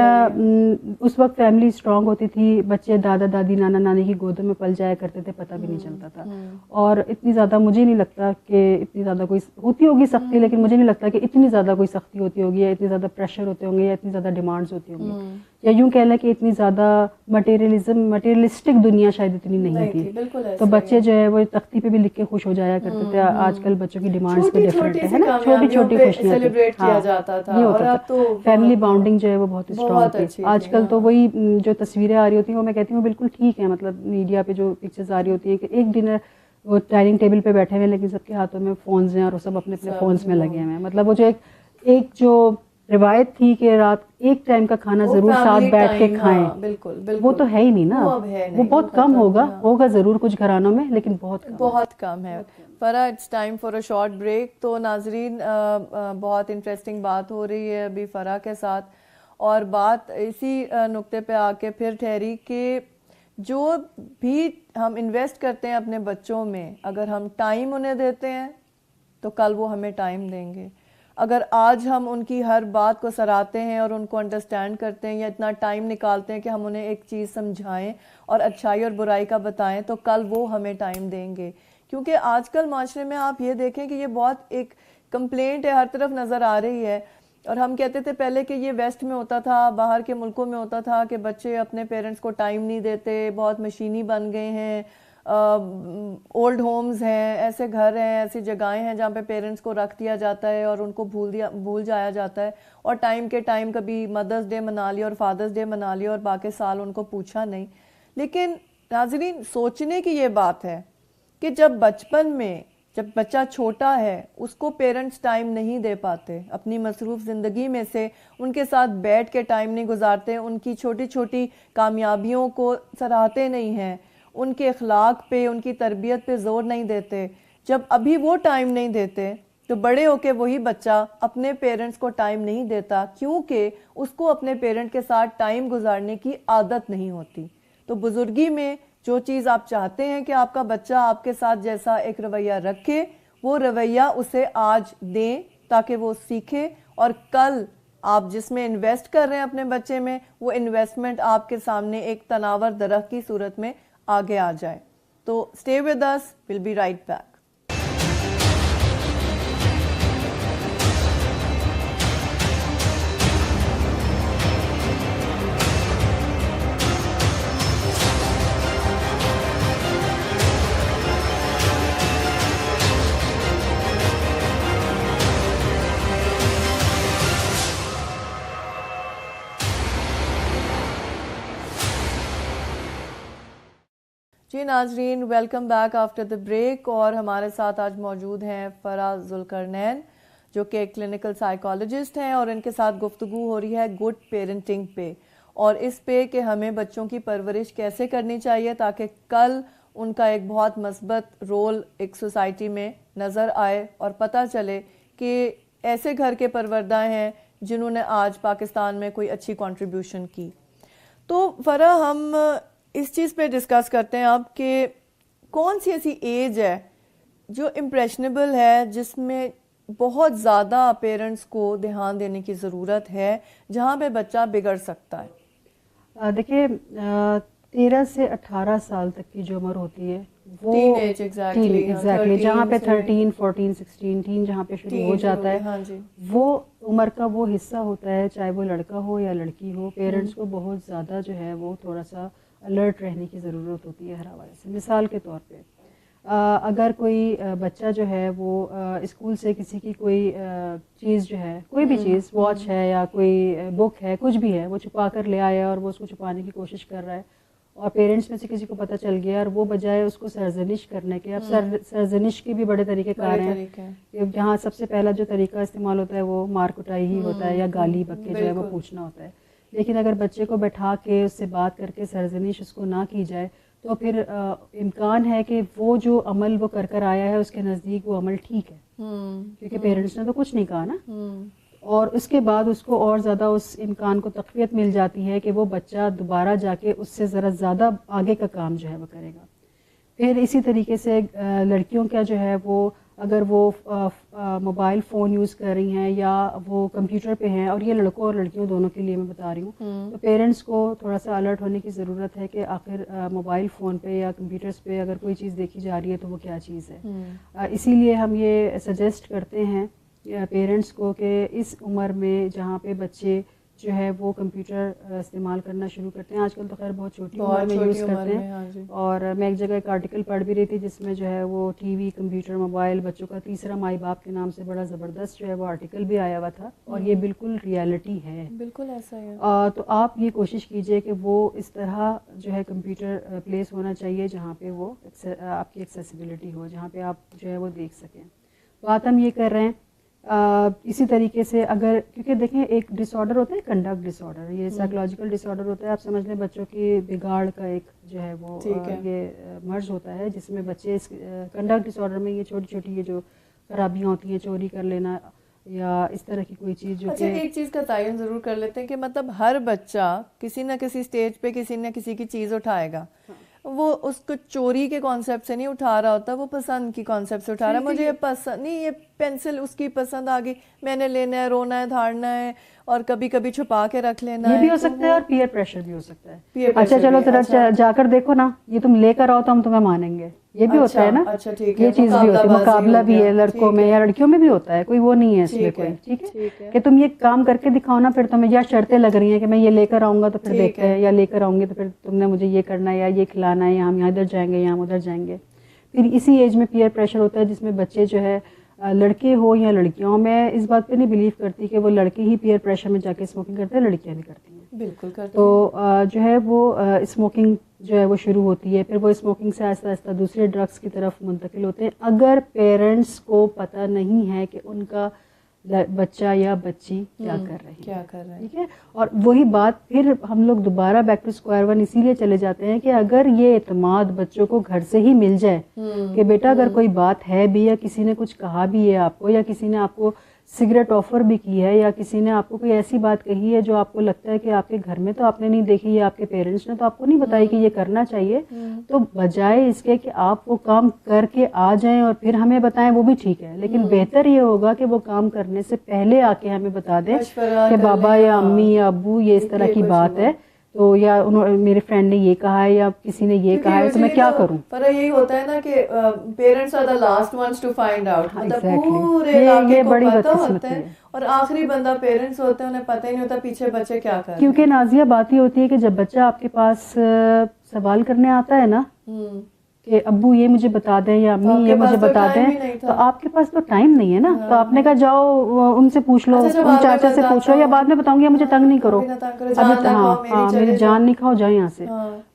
اس وقت فیملی اسٹرانگ ہوتی تھی. بچے دادا دادی نانا نانی کی گودوں میں پل جایا کرتے تھے، پتہ بھی نہیں چلتا تھا. اور اتنی زیادہ مجھے نہیں لگتا کہ اتنی زیادہ کوئی ہوتی ہوگی سختی، لیکن مجھے نہیں لگتا کہ اتنی زیادہ کوئی سختی ہوتی ہوگی یا اتنی زیادہ پریشر ہوتے ہوں گے یا اتنی زیادہ ڈیمانڈز ہوتی ہوں گی، یا یوں کہہ لیں کہ اتنی زیادہ مٹیریلسٹک دنیا شاید اتنی نہیں تھی. تو بچے جو ہے وہ تختی پہ بھی لکھ کے خوش ہو جایا کرتے تھے. آج کل بچوں کی ڈیمانڈز پہ ڈفرینٹ ہے نا، چھوٹی چھوٹی خوشیاں یہ ہوتا تھا. فیملی باؤنڈنگ جو ہے وہ بہت اسٹرانگ تھی. آج کل تو وہی جو تصویریں آ رہی ہوتی ہیں وہ میں کہتی ہوں بالکل ٹھیک ہے، مطلب میڈیا پہ جو پکچرز آ رہی ہوتی ہیں کہ ایک ڈنر وہ ڈائننگ ٹیبل پہ بیٹھے ہوئے لیکن سب کے ہاتھوں میں فونز ہیں اور وہ سب اپنے اپنے فونز میں لگے ہوئے ہیں. مطلب وہ جو ایک جو روایت تھی کہ رات ایک ٹائم کا کھانا ضرور ساتھ بیٹھ کے کھائیں. بالکل بالکل وہ تو ہے ہی نہیں نا, وہ بہت کم ہوگا ضرور کچھ گھرانوں میں, لیکن بہت کم ہے. فرا, it's time for a short break. تو ناظرین, بہت انٹرسٹنگ بات ہو رہی ہے ابھی فرا کے ساتھ, اور بات اسی نقطے پہ آ کے پھر ٹھہری کہ جو بھی ہم انویسٹ کرتے ہیں اپنے بچوں میں, اگر ہم ٹائم انہیں دیتے ہیں تو کل وہ ہمیں ٹائم دیں گے. اگر آج ہم ان کی ہر بات کو سراہتے ہیں اور ان کو انڈرسٹینڈ کرتے ہیں یا اتنا ٹائم نکالتے ہیں کہ ہم انہیں ایک چیز سمجھائیں اور اچھائی اور برائی کا بتائیں, تو کل وہ ہمیں ٹائم دیں گے. کیونکہ آج کل معاشرے میں آپ یہ دیکھیں کہ یہ بہت ایک کمپلینٹ ہے, ہر طرف نظر آ رہی ہے. اور ہم کہتے تھے پہلے کہ یہ ویسٹ میں ہوتا تھا, باہر کے ملکوں میں ہوتا تھا کہ بچے اپنے پیرنٹس کو ٹائم نہیں دیتے, بہت مشینی بن گئے ہیں, اولڈ ہومز ہیں, ایسے گھر ہیں, ایسی جگہیں ہیں جہاں پہ پیرنٹس کو رکھ دیا جاتا ہے اور ان کو بھول جایا جاتا ہے, اور ٹائم کے ٹائم کبھی مدرس ڈے منا لیا اور فادرس ڈے منا لیا اور باقی سال ان کو پوچھا نہیں. لیکن ناظرین, سوچنے کی یہ بات ہے کہ جب بچپن میں جب بچہ چھوٹا ہے اس کو پیرنٹس ٹائم نہیں دے پاتے, اپنی مصروف زندگی میں سے ان کے ساتھ بیٹھ کے ٹائم نہیں گزارتے, ان کی چھوٹی چھوٹی کامیابیوں کو سراہتے نہیں ہیں, ان کے اخلاق پہ, ان کی تربیت پہ زور نہیں دیتے, جب ابھی وہ ٹائم نہیں دیتے تو بڑے ہو کے وہی بچہ اپنے پیرنٹس کو ٹائم نہیں دیتا, کیونکہ اس کو اپنے پیرنٹ کے ساتھ ٹائم گزارنے کی عادت نہیں ہوتی. تو بزرگی میں جو چیز آپ چاہتے ہیں کہ آپ کا بچہ آپ کے ساتھ جیسا ایک رویہ رکھے, وہ رویہ اسے آج دیں تاکہ وہ سیکھے, اور کل آپ جس میں انویسٹ کر رہے ہیں اپنے بچے میں, وہ انویسٹمنٹ آپ کے سامنے ایک تناور درخت کی صورت میں آگے آ جائے. تو stay with us, will be right back. جی ناظرین, welcome back after the break. اور ہمارے ساتھ آج موجود ہیں فرا ذوالقرنین, جو کہ کلینکل سائیکالوجسٹ ہیں, اور ان کے ساتھ گفتگو ہو رہی ہے گڈ پیرنٹنگ پہ, اور اس پہ کہ ہمیں بچوں کی پرورش کیسے کرنی چاہیے تاکہ کل ان کا ایک بہت مثبت رول ایک سوسائٹی میں نظر آئے, اور پتہ چلے کہ ایسے گھر کے پروردہ ہیں جنہوں نے آج پاکستان میں کوئی اچھی کنٹریبیوشن کی. تو فرا, ہم اس چیز پہ ڈسکس کرتے ہیں اب کہ کون سی ایسی ایج ہے جو امپریشنیبل ہے, جس میں بہت زیادہ پیرنٹس کو دھیان دینے کی ضرورت ہے, جہاں پہ بچہ بگڑ سکتا ہے. دیکھیے 13 سے 18 سال تک کی جو عمر ہوتی ہے وہ ایگزیکٹلی جہاں پہ 13 14 16 ٹین جہاں پہ شروع ہو جاتا ہے, وہ عمر کا وہ حصہ ہوتا ہے, چاہے وہ لڑکا ہو یا لڑکی ہو, پیرنٹس کو بہت زیادہ جو ہے وہ تھوڑا سا الرٹ رہنے کی ضرورت ہوتی ہے ہر حوالے سے. مثال کے طور پہ اگر کوئی بچہ جو ہے وہ اسکول سے کسی کی کوئی چیز جو ہے, کوئی بھی چیز, واچ ہے یا کوئی بک ہے, کچھ بھی ہے, وہ چھپا کر لے آیا اور وہ اس کو چھپانے کی کوشش کر رہا ہے, اور پیرنٹس میں سے کسی کو پتہ چل گیا, اور وہ بجائے اس کو سرزنش کرنے کے, اب سرزنش کے بھی بڑے طریقے کار ہیں, جہاں سب سے پہلا جو طریقہ استعمال ہوتا ہے وہ مار کٹائی ہی ہوتا ہے, یا گالی بک کے جو ہے وہ پوچھنا ہوتا ہے. لیکن اگر بچے کو بیٹھا کے اس سے بات کر کے سرزنش اس کو نہ کی جائے تو پھر امکان ہے کہ وہ جو عمل وہ کر آیا ہے اس کے نزدیک وہ عمل ٹھیک ہے, کیونکہ پیرنٹس نے تو کچھ نہیں کہا نا, اور اس کے بعد اس کو اور زیادہ اس امکان کو تقویت مل جاتی ہے کہ وہ بچہ دوبارہ جا کے اس سے ذرا زیادہ آگے کا کام جو ہے وہ کرے گا. پھر اسی طریقے سے لڑکیوں کا جو ہے وہ اگر وہ موبائل فون یوز کر رہی ہیں یا وہ کمپیوٹر پہ ہیں, اور یہ لڑکوں اور لڑکیوں دونوں کے لیے میں بتا رہی ہوں, تو پیرنٹس کو تھوڑا سا الرٹ ہونے کی ضرورت ہے کہ آخر موبائل فون پہ یا کمپیوٹرز پہ اگر کوئی چیز دیکھی جا رہی ہے تو وہ کیا چیز ہے. اسی لیے ہم یہ سجیسٹ کرتے ہیں پیرنٹس کو کہ اس عمر میں جہاں پہ بچے جو ہے وہ کمپیوٹر استعمال کرنا شروع کرتے ہیں, آج کل تو خیر بہت چھوٹی عمر میں یوز کرتے ہیں, اور میں ایک جگہ ایک آرٹیکل پڑھ بھی رہی تھی جس میں جو ہے وہ ٹی وی, کمپیوٹر, موبائل, بچوں کا تیسرا مائی باپ کے نام سے بڑا زبردست جو ہے وہ آرٹیکل بھی آیا ہوا تھا, اور یہ بالکل ریالٹی ہے, بالکل ایسا ہے. تو آپ یہ کوشش کیجئے کہ وہ اس طرح جو ہے کمپیوٹر پلیس ہونا چاہیے جہاں پہ وہ آپ کی ایکسیسیبلٹی ہو, جہاں پہ آپ جو ہے وہ دیکھ سکیں. بات ہم یہ کر رہے ہیں اسی طریقے سے اگر کیونکہ دیکھیں ایک ڈس آرڈر ہوتا ہے کنڈکٹ ڈس آرڈر, یہ سائیکولوجیکل ڈس آرڈر ہوتا ہے, آپ سمجھ لیں بچوں کی بگاڑ کا ایک جو ہے وہ یہ مرض ہوتا ہے جس میں بچے اس کنڈکٹ ڈس آرڈر میں یہ چھوٹی چھوٹی یہ جو خرابیاں ہوتی ہیں, چوری کر لینا یا اس طرح کی کوئی چیز جو اچھا ایک چیز کا تعین ضرور کر لیتے ہیں کہ مطلب ہر بچہ کسی نہ کسی سٹیج پہ کسی نہ کسی کی چیز اٹھائے گا, وہ اس کو چوری کے کانسیپٹ سے نہیں اٹھا رہا ہوتا, وہ پسند کی کانسیپٹ سے اٹھا رہا ہے. مجھے یہ پسند نہیں, یہ پینسل اس کی پسند آ گئی, میں نے لینا ہے, رونا ہے, دھاڑنا ہے, اور کبھی کبھی چھپا کے رکھ لینا ہے. یہ بھی ہو سکتا ہے اور پیئر پریشر بھی ہو سکتا ہے. اچھا چلو ذرا جا کر دیکھو نا, یہ تم لے کر آؤ تو ہم تمہیں مانیں گے, یہ بھی ہوتا ہے نا. یہ چیز بھی ہوتی ہے, مقابلہ بھی ہے لڑکوں میں یا لڑکیوں میں بھی ہوتا ہے, کوئی وہ نہیں ہے اس میں کوئی, ٹھیک ہے کہ تم یہ کام کر کے دکھاؤ نا, پھر تمہیں یا شرطیں لگ رہی ہیں کہ میں یہ لے کر آؤں گا تو پھر دیکھتے ہیں, یا لے کر آؤں گی تو پھر تم نے مجھے یہ کرنا ہے یا یہ کھلانا ہے, یا ہم یہاں ادھر جائیں گے یا ہم ادھر جائیں گے. پھر اسی ایج میں پیئر پریشر ہوتا ہے جس میں بچے جو ہے لڑکے ہو یا لڑکیاں, میں اس بات پہ نہیں بلیو کرتی کہ وہ لڑکے ہی پیئر پریشر میں جا کے اسموکنگ کرتے ہیں, لڑکیاں نہیں کرتی ہیں. بالکل کرتے ہیں. تو جو ہے وہ اسموکنگ جو ہے وہ شروع ہوتی ہے, پھر وہ اسموکنگ سے آہستہ آہستہ دوسرے ڈرگس کی طرف منتقل ہوتے ہیں اگر پیرنٹس کو پتہ نہیں ہے کہ ان کا بچہ یا بچی کیا کر رہی ہے, ٹھیک ہے. اور وہی بات پھر ہم لوگ دوبارہ بیک ٹو اسکوائر ون اسی لیے چلے جاتے ہیں کہ اگر یہ اعتماد بچوں کو گھر سے ہی مل جائے کہ بیٹا اگر کوئی بات ہے بھی, یا کسی نے کچھ کہا بھی ہے آپ کو, یا کسی نے آپ کو سگریٹ آفر بھی کی ہے, یا کسی نے آپ کو کوئی ایسی بات کہی ہے جو آپ کو لگتا ہے کہ آپ کے گھر میں تو آپ نے نہیں دیکھی, یا آپ کے پیرنٹس نے تو آپ کو نہیں بتائی کہ یہ کرنا چاہیے, تو بجائے اس کے کہ آپ وہ کام کر کے آ جائیں اور پھر ہمیں بتائیں, وہ بھی ٹھیک ہے, لیکن بہتر یہ ہوگا کہ وہ کام کرنے سے پہلے آ کے ہمیں بتا دیں کہ بابا یا امی یا ابو یہ اس طرح کی بات ہے, تو یا میرے فرینڈ نے یہ کہا ہے یا کسی نے یہ کہا ہے, تو میں کیا کروں. پر یہی ہوتا ہے نا کہ parents are the last ones to find out, مطلب پورے علاقے کو پتہ ہوتا ہے اور آخری بندہ پیرنٹس ہوتے ہیں, انہیں پتہ ہی نہیں ہوتا پیچھے بچے کیا کر رہے ہیں. کیونکہ نازیہ بات یہ ہوتی ہے کہ جب بچہ آپ کے پاس سوال کرنے آتا ہے نا کہ ابو یہ مجھے بتا دیں یا امی یہ مجھے بتا دیں, تو آپ کے پاس تو ٹائم نہیں ہے نا, تو آپ نے کہا جاؤ ان سے پوچھ لو, ان چاچا سے پوچھ لو, یا بعد میں بتاؤں گی, مجھے تنگ نہیں کرو, ہاں میری جان نہیں کھاؤ, جاؤ یہاں سے.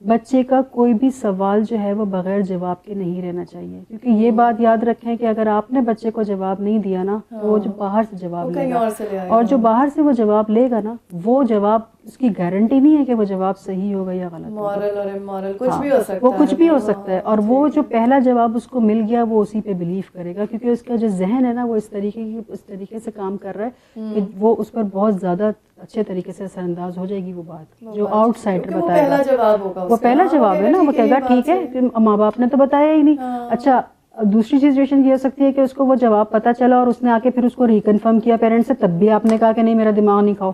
بچے کا کوئی بھی سوال جو ہے وہ بغیر جواب کے نہیں رہنا چاہیے, کیونکہ یہ بات یاد رکھیں کہ اگر آپ نے بچے کو جواب نہیں دیا نا تو وہ جو باہر سے جواب لے گا, اور جو باہر سے وہ جواب لے گا نا وہ جواب اس کی گارنٹی نہیں ہے کہ وہ جواب صحیح ہوگا یا غلط, مورل اور امورل کچھ بھی ہو سکتا ہے, وہ کچھ بھی ہو سکتا ہے. اور وہ جو پہلا جواب اس کو مل گیا وہ اسی پہ بلیو کرے گا, کیونکہ اس کا جو ذہن ہے نا وہ اس طریقے سے کام کر رہا ہے کہ وہ اس پر بہت زیادہ اچھے طریقے سے اثر انداز ہو جائے گی وہ بات جو آؤٹ سائڈر بتائے گا. وہ پہلا جواب ہے نا, وہ کہے گا ٹھیک ہے کہ ماں باپ نے تو بتایا ہی نہیں. اچھا دوسری سچویشن یہ ہو سکتی ہے کہ اس کو وہ جواب پتا چلا اور اس نے آ کے پھر اس کو ریکنفرم کیا پیرنٹس سے, تب بھی آپ نے کہا کہ نہیں میرا دماغ نہیں کھاؤ,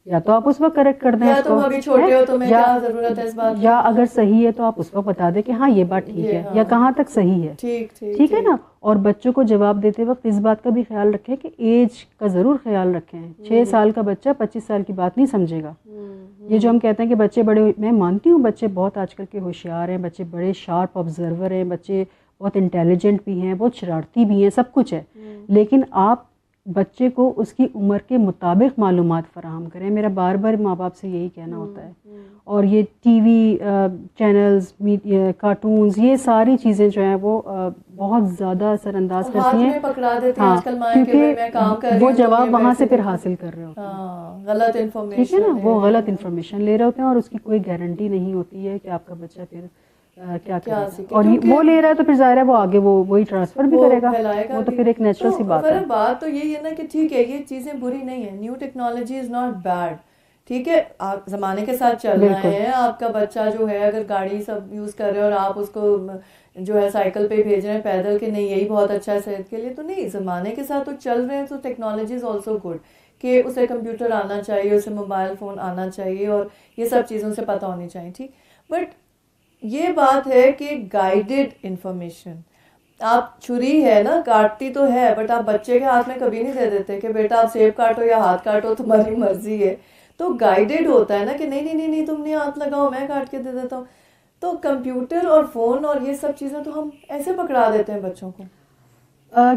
یا تو آپ اس وقت کریکٹ کر دیں اس کو, یا اگر صحیح ہے تو آپ اس وقت بتا دیں کہ ہاں یہ بات ٹھیک ہے یا کہاں تک صحیح ہے, ٹھیک ہے نا. اور بچوں کو جواب دیتے وقت اس بات کا بھی خیال رکھیں کہ ایج کا ضرور خیال رکھیں. 6 سال کا بچہ 25 سال کی بات نہیں سمجھے گا. یہ جو ہم کہتے ہیں کہ بچے بڑے, میں مانتی ہوں بچے بہت آج کل کے ہوشیار ہیں, بچے بڑے شارپ آبزرور ہیں, بچے بہت انٹیلیجنٹ بھی ہیں, بہت شرارتی بھی ہیں, سب کچھ ہے, لیکن آپ بچے کو اس کی عمر کے مطابق معلومات فراہم کریں. میرا بار بار ماں باپ سے یہی کہنا ہوتا ہے. اور یہ ٹی وی چینلز, کارٹونز, یہ ساری چیزیں جو ہیں وہ بہت زیادہ اثر انداز کرتی ہیں, ہاں کیونکہ وہ جواب وہاں سے پھر حاصل کر رہے ہوتے ہیں, غلط انفارمیشن, ٹھیک ہے نا, وہ غلط انفارمیشن لے رہے ہوتے ہیں اور اس کی کوئی گارنٹی نہیں ہوتی ہے کہ آپ کا بچہ پھر کیا کرے گا, اور وہ لے رہا ہے تو پھر ظاہر ہے وہ آگے وہی ٹرانسفر بھی کرے گا, وہ تو پھر ایک نیچرل سی بات ہے. بات تو یہی ہے نا کہ ٹھیک ہے یہ چیزیں بری نہیں ہیں, new technology is not bad, ٹھیک ہے, آپ زمانے کے ساتھ چل رہے ہیں. آپ کا بچہ جو ہے اگر گاڑی سب یوز کر رہے ہیں اور آپ اس کو جو ہے سائیکل پہ بھیج رہے ہیں پیدل, کہ نہیں یہی بہت اچھا ہے صحت کے لیے, تو نہیں, زمانے کے ساتھ تو چل رہے ہیں. تو ٹیکنالوجی از آلسو گڈ کہ اسے کمپیوٹر آنا چاہیے, اسے موبائل فون آنا چاہیے, اور یہ سب چیزوں سے پتہ ہونی چاہیے, ٹھیک. بٹ یہ بات ہے کہ گائیڈڈ انفارمیشن, آپ چھری ہے نا کاٹتی تو ہے, بٹ آپ بچے کے ہاتھ میں کبھی نہیں دے دیتے کہ بیٹا آپ سیب کاٹو یا ہاتھ کاٹو, تمہاری مرضی ہے. تو گائیڈڈ ہوتا ہے نا کہ نہیں نہیں نہیں تم نہیں ہاتھ لگاؤ, میں کاٹ کے دے دیتا ہوں. تو کمپیوٹر اور فون اور یہ سب چیزیں تو ہم ایسے پکڑا دیتے ہیں بچوں کو,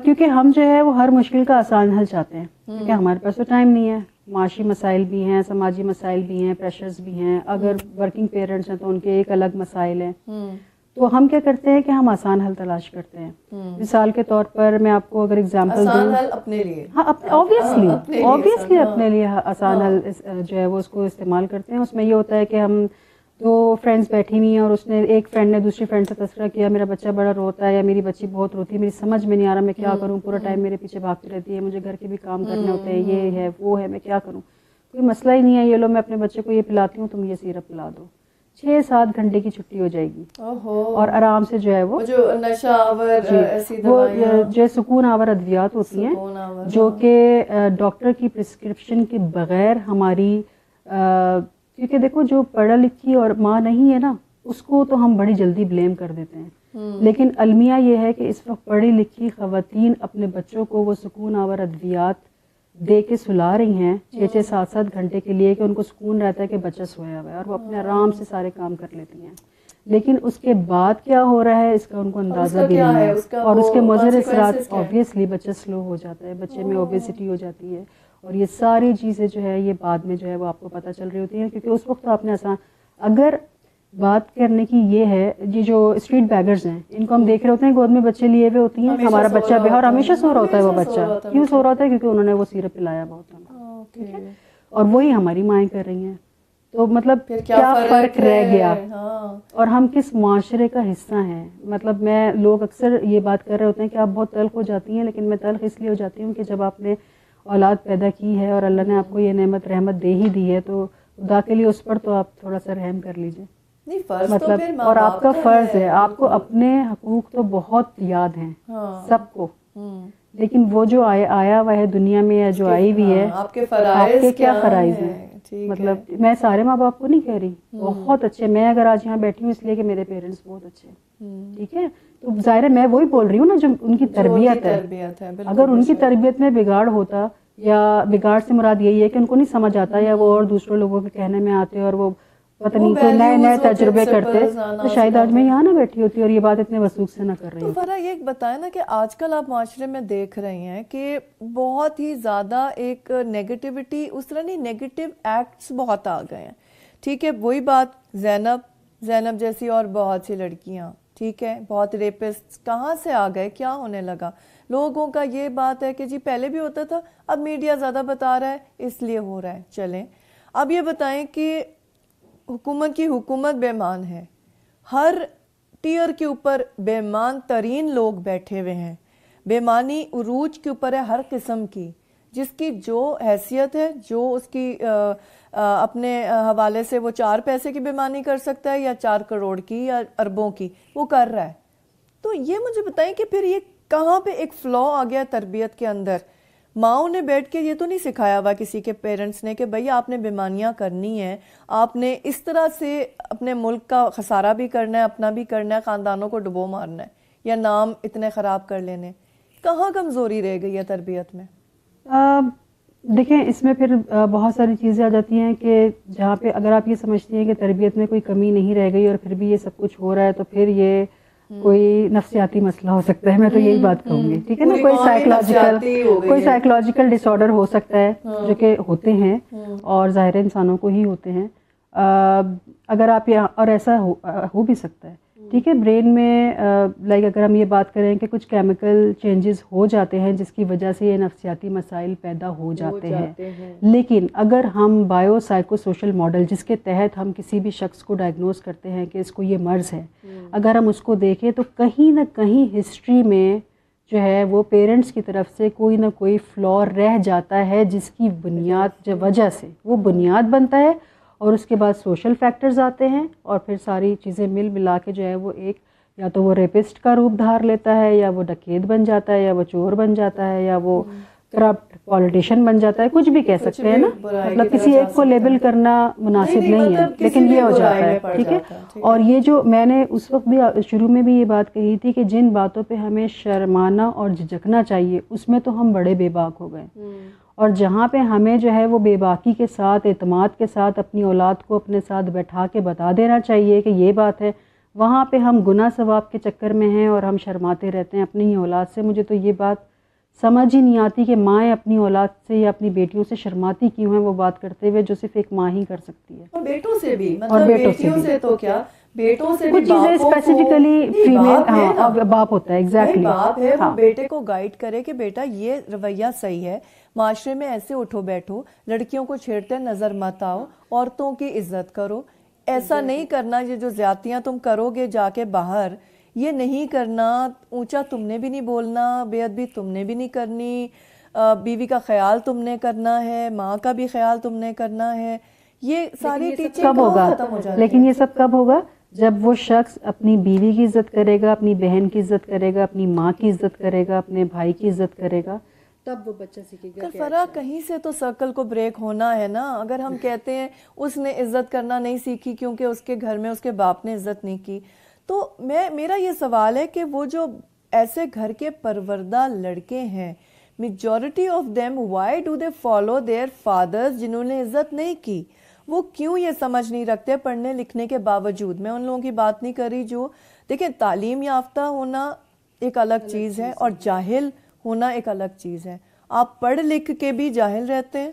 کیونکہ ہم جو ہے وہ ہر مشکل کا آسان حل چاہتے ہیں, کیونکہ ہمارے پاس تو ٹائم نہیں ہے. معاشی مسائل بھی ہیں, سماجی مسائل بھی ہیں, پریشرز بھی ہیں. اگر ورکنگ پیرنٹس ہیں تو ان کے ایک الگ مسائل ہیں. تو ہم کیا کرتے ہیں کہ ہم آسان حل تلاش کرتے ہیں. مثال کے طور پر میں آپ کو اگر ایگزامپل دوں, آسان حل اپنے لیے, ہاں اوبیسلی اپنے لیے آسان حل جو ہے وہ اس کو استعمال کرتے ہیں. اس میں یہ ہوتا ہے کہ ہم دو فرینڈس بیٹھی ہوئی ہیں اور اس نے ایک فرینڈ نے دوسری فرینڈ سے تذکرہ کیا میرا بچہ بڑا روتا ہے یا میری بچی بہت روتی ہے, میری سمجھ میں نہیں آ رہا میں کیا کروں, پورا ٹائم میرے پیچھے بھاگتی رہتی ہے, مجھے گھر کے بھی کام کرنے ہوتے ہیں, یہ ہے وہ ہے, میں کیا کروں, کوئی مسئلہ ہی نہیں ہے, یہ لو میں اپنے بچے کو یہ پلاتی ہوں, تم یہ سیرپ پلا دو, 6-7 گھنٹے کی چھٹی ہو جائے گی اور آرام سے جو ہے وہ جو نشہ آور ایسی وہ دوائیاں جو سکون آور ادویات ہوتی ہیں جو کہ ڈاکٹر کی پرسکرپشن کے بغیر ہماری, کیونکہ دیکھو جو پڑھا لکھی اور ماں نہیں ہے نا اس کو تو ہم بڑی جلدی بلیم کر دیتے ہیں, لیکن المیہ یہ ہے کہ اس وقت پڑھی لکھی خواتین اپنے بچوں کو وہ سکون آور ادویات دے کے سلا رہی ہیں 6-7 گھنٹے کے لیے کہ ان کو سکون رہتا ہے کہ بچہ سویا ہوا ہے اور وہ اپنے آرام سے سارے کام کر لیتی ہیں. لیکن اس کے بعد کیا ہو رہا ہے اس کا ان کو اندازہ بھی نہیں ہے, اور اس کے مضر اثرات آبویسلی بچہ سلو ہو جاتا ہے, بچے میں اوبیسٹی ہو جاتی ہے, اور یہ ساری چیزیں جو ہے یہ بعد میں جو ہے وہ آپ کو پتہ چل رہی ہوتی ہیں, کیونکہ اس وقت تو آپ نے آسان. اگر بات کرنے کی یہ ہے, یہ جو اسٹریٹ بیگرز ہیں ان کو ہم دیکھ رہے ہوتے ہیں گود میں بچے لیے ہوئے ہوتی ہیں, ہمارا بچہ بے اور ہمیشہ سو رہا ہوتا ہے, وہ بچہ کیوں سو رہا ہوتا ہے کیونکہ انہوں نے وہ سیرپ پلایا بہت ہے, اور وہی ہماری مائیں کر رہی ہیں. تو مطلب کیا فرق رہ گیا اور ہم کس معاشرے کا حصہ ہیں. مطلب میں لوگ اکثر یہ بات کر رہے ہوتے ہیں کہ آپ بہت تلخ ہو جاتی ہیں, لیکن میں تلخ اس لیے ہو جاتی ہوں کہ جب آپ نے اولاد پیدا کی ہے اور اللہ نے آپ کو یہ نعمت رحمت دے ہی دی ہے تو خدا کے لیے اس پر تو آپ تھوڑا سا رحم کر لیجیے. مطلب اور آپ کا فرض ہے, آپ کو اپنے حقوق تو بہت یاد ہیں سب کو, لیکن وہ جو آیا ہوا ہے دنیا میں یا جو آئی ہوئی ہے آپ کے کیا فرائض ہیں. مطلب میں سارے ماں باپ کو نہیں کہہ رہی, بہت اچھے, میں اگر آج یہاں بیٹھی ہوں اس لیے کہ میرے پیرنٹس بہت اچھے ہیں, ٹھیک ہے, تو ظاہر ہے میں وہی بول رہی ہوں نا جو ان کی تربیت ہے. اگر ان کی تربیت میں بگاڑ ہوتا, یا بگاڑ سے مراد یہی ہے کہ ان کو نہیں سمجھ آتا یا وہ اور دوسروں لوگوں کے کہنے میں آتے اور وہ پتہ نہیں کوئی نئے تجربے کرتے, تو شاید آج میں یہاں نہ بیٹھی ہوتی اور یہ بات اتنے وثوق سے نہ کر رہی. تو فرا یہ بتائیں نا کہ آج کل آپ معاشرے میں دیکھ رہے ہیں کہ بہت ہی زیادہ ایک نیگیٹیوٹی, اس طرح نہیں, نیگیٹیو ایکٹس بہت آ گئے ہیں, ٹھیک ہے, وہی بات زینب جیسی اور بہت سی لڑکیاں, ٹھیک ہے, بہت ریپسٹ کہاں سے آ گئے, کیا ہونے لگا. لوگوں کا یہ بات ہے کہ جی پہلے بھی ہوتا تھا, اب میڈیا زیادہ بتا رہا ہے اس لیے ہو رہا ہے. چلیں اب یہ بتائیں کہ حکومت کی حکومت بے ایمان ہے, ہر ٹیئر کے اوپر بے ایمان ترین لوگ بیٹھے ہوئے ہیں, بے ایمانی عروج کے اوپر ہے ہر قسم کی, جس کی جو حیثیت ہے, جو اس کی اپنے حوالے سے وہ 4 پیسے کی بے ایمانی کر سکتا ہے یا 4 کروڑ کی یا اربوں کی, وہ کر رہا ہے. تو یہ مجھے بتائیں کہ پھر یہ کہاں پہ ایک فلا آ گیا تربیت کے اندر. ماؤں نے بیٹھ کے یہ تو نہیں سکھایا ہوا کسی کے پیرنٹس نے کہ بھئی آپ نے بیمانیاں کرنی ہیں, آپ نے اس طرح سے اپنے ملک کا خسارہ بھی کرنا ہے, اپنا بھی کرنا ہے, خاندانوں کو ڈبو مارنا ہے یا نام اتنے خراب کر لینے. کہاں کمزوری رہ گئی ہے تربیت میں؟ دیکھیں اس میں پھر بہت ساری چیزیں آ جاتی ہیں کہ جہاں پہ اگر آپ یہ سمجھتی ہیں کہ تربیت میں کوئی کمی نہیں رہ گئی اور پھر بھی یہ سب کچھ ہو رہا ہے, تو پھر یہ کوئی نفسیاتی مسئلہ ہو سکتا ہے, میں تو یہی بات کہوں گی, ٹھیک ہے نا, کوئی سائیکولوجیکل ڈس آرڈر ہو سکتا ہے جو کہ ہوتے ہیں اور ظاہر انسانوں کو ہی ہوتے ہیں. اگر آپ اور ایسا ہو بھی سکتا ہے, ٹھیک ہے, برین میں لائک اگر ہم یہ بات کریں کہ کچھ کیمیکل چینجز ہو جاتے ہیں جس کی وجہ سے یہ نفسیاتی مسائل پیدا ہو جاتے ہیں. لیکن اگر ہم بایو سائیکو سوشل ماڈل جس کے تحت ہم کسی بھی شخص کو ڈائگنوز کرتے ہیں کہ اس کو یہ مرض ہے, اگر ہم اس کو دیکھیں تو کہیں نہ کہیں ہسٹری میں جو ہے وہ پیرنٹس کی طرف سے کوئی نہ کوئی فلا رہ جاتا ہے, جس کی بنیاد جو وجہ سے وہ بنیاد بنتا ہے, اور اس کے بعد سوشل فیکٹرز آتے ہیں اور پھر ساری چیزیں ملا کے جو ہے وہ ایک یا تو وہ ریپسٹ کا روپ دھار لیتا ہے, یا وہ ڈکیت بن جاتا ہے, یا وہ چور بن جاتا ہے, یا وہ کرپٹ پولیٹیشین بن جاتا ہے, کچھ بھی کہہ سکتے ہیں نا. مطلب کسی ایک کو لیبل کرنا مناسب نہیں ہے, لیکن یہ ہو جاتا ہے, ٹھیک ہے. اور یہ جو میں نے اس وقت بھی شروع میں بھی یہ بات کہی تھی کہ جن باتوں پہ ہمیں شرمانا اور جھجکنا چاہیے اس میں تو ہم بڑے بے باک ہو گئے, اور جہاں پہ ہمیں جو ہے وہ بے باکی کے ساتھ اعتماد کے ساتھ اپنی اولاد کو اپنے ساتھ بیٹھا کے بتا دینا چاہیے کہ یہ بات ہے, وہاں پہ ہم گناہ ثواب کے چکر میں ہیں اور ہم شرماتے رہتے ہیں اپنی ہی اولاد سے. مجھے تو یہ بات سمجھ ہی نہیں آتی کہ مائیں اپنی اولاد سے یا اپنی بیٹیوں سے شرماتی کیوں ہیں وہ بات کرتے ہوئے, جو صرف ایک ماں ہی کر سکتی ہے. اور بیٹوں سے بھی, مطلب بیٹیوں سے تو کیا, بیٹوں سے کچھ چیزیں اسپیسیفکلی فیمیل باپ ہوتا ہے، ایگزیکٹلی باپ ہے وہ بیٹے کو گائیڈ کرے کہ بیٹا یہ رویہ صحیح ہے، معاشرے میں ایسے اٹھو بیٹھو، لڑکیوں کو چھیڑتے نظر مت آؤ، عورتوں کی عزت کرو، ایسا نہیں کرنا، یہ جو زیادتیاں تم کرو گے جا کے باہر یہ نہیں کرنا، اونچا تم نے بھی نہیں بولنا، بے ادبی تم نے بھی نہیں کرنی، بیوی کا خیال تم نے کرنا ہے، ماں کا بھی خیال تم نے کرنا ہے. یہ ساری ٹیچنگ کب ہوگا؟ ختم ہو جاتی لیکن یہ سب کب ہوگا؟ جب وہ شخص اپنی بیوی کی عزت کرے گا، اپنی بہن کی عزت کرے گا، اپنی ماں کی عزت کرے گا، اپنے بھائی کی عزت کرے گا، تب وہ بچہ سیکھے گا. فرا کہیں سے تو سرکل کو بریک ہونا ہے نا. اگر ہم کہتے ہیں اس نے عزت کرنا نہیں سیکھی کیونکہ اس کے گھر میں اس کے باپ نے عزت نہیں کی، تو میرا یہ سوال ہے کہ وہ جو ایسے گھر کے پروردہ لڑکے ہیں، majority of them why do they follow their fathers جنہوں نے عزت نہیں کی؟ وہ کیوں یہ سمجھ نہیں رکھتے پڑھنے لکھنے کے باوجود؟ میں ان لوگوں کی بات نہیں کر رہی جو دیکھیں تعلیم یافتہ ہونا ایک الگ چیز ہے اور جاہل ہونا ایک الگ چیز ہے. آپ پڑھ لکھ کے بھی جاہل رہتے ہیں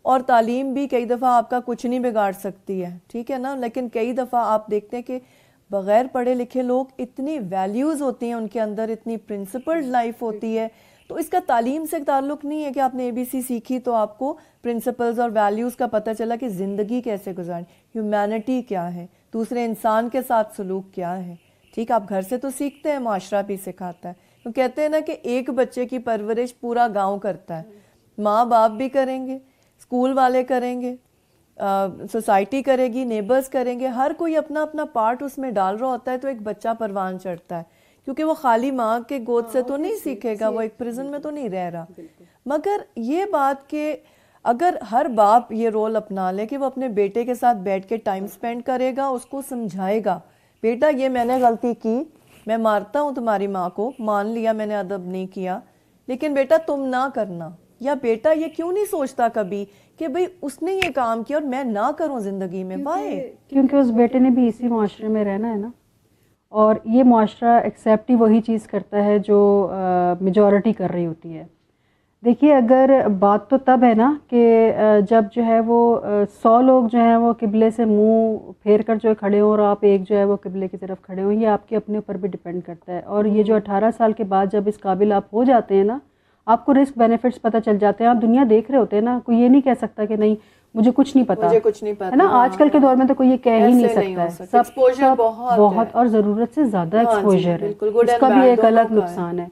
اور تعلیم بھی کئی دفعہ آپ کا کچھ نہیں بگاڑ سکتی ہے، ٹھیک ہے نا. لیکن کئی دفعہ آپ دیکھتے ہیں کہ بغیر پڑھے لکھے لوگ اتنی ویلیوز ہوتی ہیں ان کے اندر، اتنی پرنسپلڈ لائف ہوتی ہے. تو اس کا تعلیم سے تعلق نہیں ہے کہ آپ نے اے بی سی سیکھی تو آپ کو پرنسپلز اور ویلیوز کا پتہ چلا کہ زندگی کیسے گزارنی، ہیومینٹی کیا ہے، دوسرے انسان کے ساتھ سلوک کیا ہے. ٹھیک، آپ گھر سے تو سیکھتے ہیں، معاشرہ بھی سکھاتا ہے. تو کہتے ہیں نا کہ ایک بچے کی پرورش پورا گاؤں کرتا ہے. ماں باپ بھی کریں گے، اسکول والے کریں گے، سوسائٹی کرے گی، نیبرز کریں گے، ہر کوئی اپنا اپنا پارٹ اس میں ڈال رہا ہوتا ہے. تو ایک بچہ پروان چڑھتا ہے کیونکہ وہ خالی ماں کے گود سے تو نہیں سیکھے گا، وہ ایک پرزن میں تو نہیں رہ رہا. مگر یہ بات کہ اگر ہر باپ یہ رول اپنا لے کہ وہ اپنے بیٹے کے ساتھ بیٹھ کے ٹائم سپینڈ کرے گا، اس کو سمجھائے گا بیٹا یہ میں نے غلطی کی، میں مارتا ہوں تمہاری ماں کو، مان لیا میں نے ادب نہیں کیا، لیکن بیٹا تم نہ کرنا. یا بیٹا یہ کیوں نہیں سوچتا کبھی کہ بھئی اس نے یہ کام کیا اور میں نہ کروں زندگی میں؟ وائے؟ کیونکہ اس بیٹے نے بھی اسی معاشرے میں رہنا ہے نا، اور یہ معاشرہ ایکسیپٹ ہی وہی چیز کرتا ہے جو میجورٹی کر رہی ہوتی ہے. دیکھیے اگر بات تو تب ہے نا کہ جب جو ہے وہ 100 لوگ جو ہیں وہ قبلے سے منہ پھیر کر جو ہے کھڑے ہوں اور آپ ایک جو ہے وہ قبلے کی طرف کھڑے ہوں. یہ آپ کے اپنے اوپر بھی ڈیپینڈ کرتا ہے. اور یہ جو 18 سال کے بعد جب اس قابل آپ ہو جاتے ہیں نا، آپ کو رسک بینیفٹس پتہ چل جاتے ہیں. آپ دنیا دیکھ رہے ہوتے ہیں نا، کوئی یہ نہیں کہہ سکتا کہ نہیں مجھے کچھ نہیں پتا، مجھے کچھ نہیں پتا ہے نا. آج کل کے دور میں تو کوئی یہ کہہ ہی نہیں سکتا ہے. ایکسپوژر بہت اور ضرورت سے زیادہ ایکسپوژر ہے، اس کا بھی ایک الگ نقصان ہے.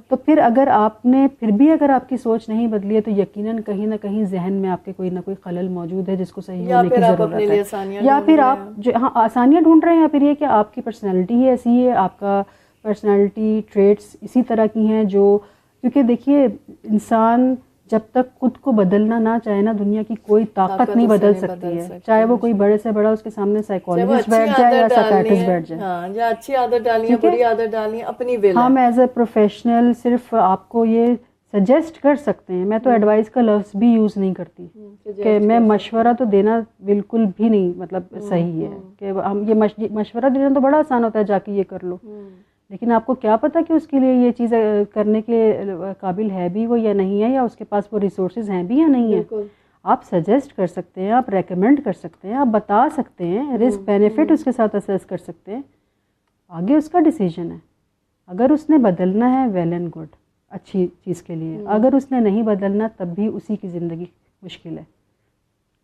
تو پھر اگر آپ نے پھر بھی اگر آپ کی سوچ نہیں بدلی ہے تو یقیناً کہیں نہ کہیں ذہن میں آپ کے کوئی نہ کوئی خلل موجود ہے جس کو صحیح ہونے کی ضرورت ہے. یا پھر آپ جو آسانیاں ڈھونڈ رہے ہیں، یا پھر یہ کہ آپ کی پرسنالٹی ہی ایسی ہے، آپ کا پرسنالٹی ٹریٹس اسی طرح کی ہیں جو، کیونکہ دیکھیے انسان جب تک خود کو بدلنا نہ چاہے نا، دنیا کی کوئی طاقت نہیں بدل سکتی ہے. چاہے وہ کوئی بڑے سے بڑا اس کے سامنے سائیکالوجسٹ بیٹھ جائے یا سائیکیٹرسٹ بیٹھ جائے. ہاں، یا اچھی عادت ڈالنی ہے، بری عادت ڈالنی ہے، اپنی ول. ہم ایز اے پروفیشنل صرف آپ کو یہ سجیسٹ کر سکتے ہیں. میں تو ایڈوائز کا لفظ بھی یوز نہیں کرتی کہ میں مشورہ تو دینا بالکل بھی نہیں مطلب صحیح ہے کہ ہم یہ مشورہ دینا تو بڑا آسان ہوتا ہے، جا کے یہ کر لو. لیکن آپ کو کیا پتا کہ اس کے لیے یہ چیز کرنے کے قابل ہے بھی وہ یا نہیں ہے، یا اس کے پاس وہ ریسورسز ہیں بھی یا نہیں ہیں. آپ سجیسٹ کر سکتے ہیں، آپ ریکمینڈ کر سکتے ہیں، آپ بتا سکتے ہیں، رسک بینیفٹ اس کے ساتھ اسیس کر سکتے ہیں. آگے اس کا ڈیسیجن ہے. اگر اس نے بدلنا ہے ویل اینڈ گڈ، اچھی چیز کے لیے. اگر اس نے نہیں بدلنا تب بھی اسی کی زندگی مشکل ہے.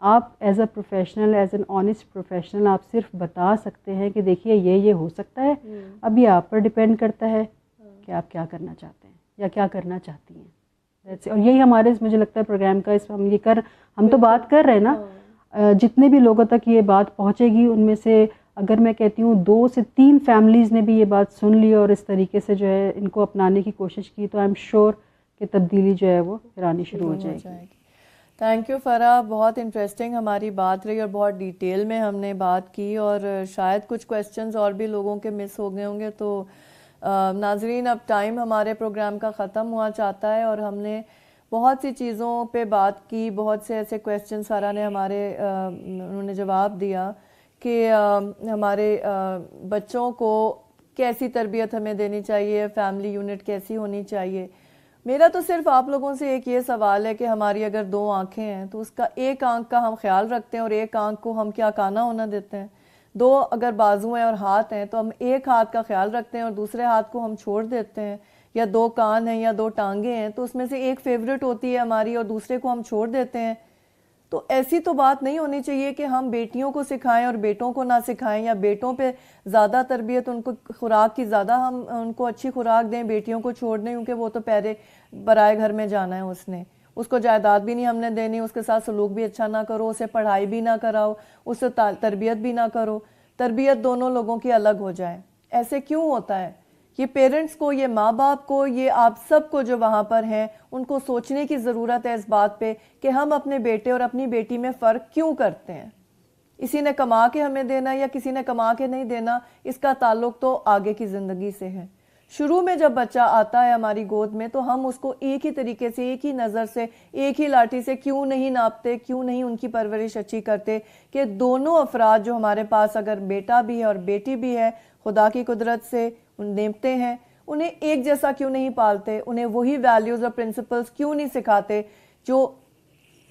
آپ as a professional, as an honest professional, آپ صرف بتا سکتے ہیں کہ دیکھیے یہ ہو سکتا ہے. اب یہ آپ پر ڈیپینڈ کرتا ہے کہ آپ کیا کرنا چاہتے ہیں یا کیا کرنا چاہتی ہیں. اور یہی ہمارے مجھے لگتا ہے پروگرام کا ہم تو بات کر رہے ہیں نا، جتنے بھی لوگوں تک یہ بات پہنچے گی ان میں سے اگر میں کہتی ہوں 2 سے 3 فیملیز نے بھی یہ بات سن لی اور اس طریقے سے جو ہے ان کو اپنانے کی کوشش کی، تو آئی ایم شیور کہ تبدیلی جو ہے وہ پھر آنی شروع ہو جائے گی. تھینک یو فرا، بہت انٹرسٹنگ ہماری بات رہی اور بہت ڈیٹیل میں ہم نے بات کی، اور شاید کچھ کویسچنز اور بھی لوگوں کے مس ہو گئے ہوں گے. تو ناظرین اب ٹائم ہمارے پروگرام کا ختم ہوا چاہتا ہے اور ہم نے بہت سی چیزوں پہ بات کی. بہت سے ایسے کویسچن سارا نے انہوں نے جواب دیا کہ ہمارے بچوں کو کیسی تربیت ہمیں دینی چاہیے، فیملی یونٹ کیسی ہونی چاہیے. میرا تو صرف آپ لوگوں سے ایک یہ سوال ہے کہ ہماری اگر 2 آنکھیں ہیں تو اس کا ایک آنکھ کا ہم خیال رکھتے ہیں اور ایک آنکھ کو ہم کیا کانا ہونا دیتے ہیں. دو اگر بازو ہیں اور ہاتھ ہیں تو ہم ایک ہاتھ کا خیال رکھتے ہیں اور دوسرے ہاتھ کو ہم چھوڑ دیتے ہیں، یا دو کان ہیں یا دو ٹانگیں ہیں تو اس میں سے ایک فیوریٹ ہوتی ہے ہماری اور دوسرے کو ہم چھوڑ دیتے ہیں. تو ایسی تو بات نہیں ہونی چاہیے کہ ہم بیٹیوں کو سکھائیں اور بیٹوں کو نہ سکھائیں، یا بیٹوں پہ زیادہ تربیت، ان کو خوراک کی زیادہ ہم ان کو اچھی خوراک دیں، بیٹیوں کو چھوڑ دیں کیونکہ وہ تو پہلے برائے گھر میں جانا ہے، اس کو جائیداد بھی نہیں ہم نے دینی، اس کے ساتھ سلوک بھی اچھا نہ کرو، اسے پڑھائی بھی نہ کراؤ، اس سے تربیت بھی نہ کرو، تربیت دونوں لوگوں کی الگ ہو جائے. ایسے کیوں ہوتا ہے؟ یہ پیرنٹس کو، یہ ماں باپ کو، یہ آپ سب کو جو وہاں پر ہیں ان کو سوچنے کی ضرورت ہے اس بات پہ کہ ہم اپنے بیٹے اور اپنی بیٹی میں فرق کیوں کرتے ہیں. اسی نے کما کے ہمیں دینا یا کسی نے کما کے نہیں دینا، اس کا تعلق تو آگے کی زندگی سے ہے. شروع میں جب بچہ آتا ہے ہماری گود میں تو ہم اس کو ایک ہی طریقے سے، ایک ہی نظر سے، ایک ہی لاٹھی سے کیوں نہیں ناپتے، کیوں نہیں ان کی پرورش اچھی کرتے کہ دونوں افراد جو ہمارے پاس اگر بیٹا بھی ہے اور بیٹی بھی ہے، خدا کی قدرت سے نیمتے ہیں، انہیں ایک جیسا کیوں نہیں پالتے، انہیں وہی ویلیوز اور پرنسپلز کیوں نہیں سکھاتے جو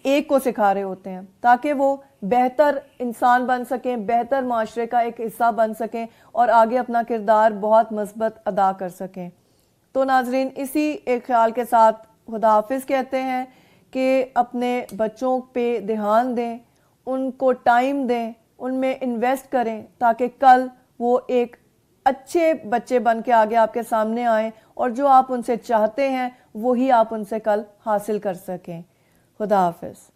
ایک کو سکھا رہے ہوتے ہیں، تاکہ وہ بہتر انسان بن سکیں، بہتر معاشرے کا ایک حصہ بن سکیں اور آگے اپنا کردار بہت مثبت ادا کر سکیں. تو ناظرین، اسی ایک خیال کے ساتھ خدا حافظ کہتے ہیں کہ اپنے بچوں پہ دھیان دیں، ان کو ٹائم دیں، ان میں انویسٹ کریں تاکہ کل وہ ایک اچھے بچے بن کے آگے آپ کے سامنے آئیں اور جو آپ ان سے چاہتے ہیں وہی آپ ان سے کل حاصل کر سکیں. خدا حافظ.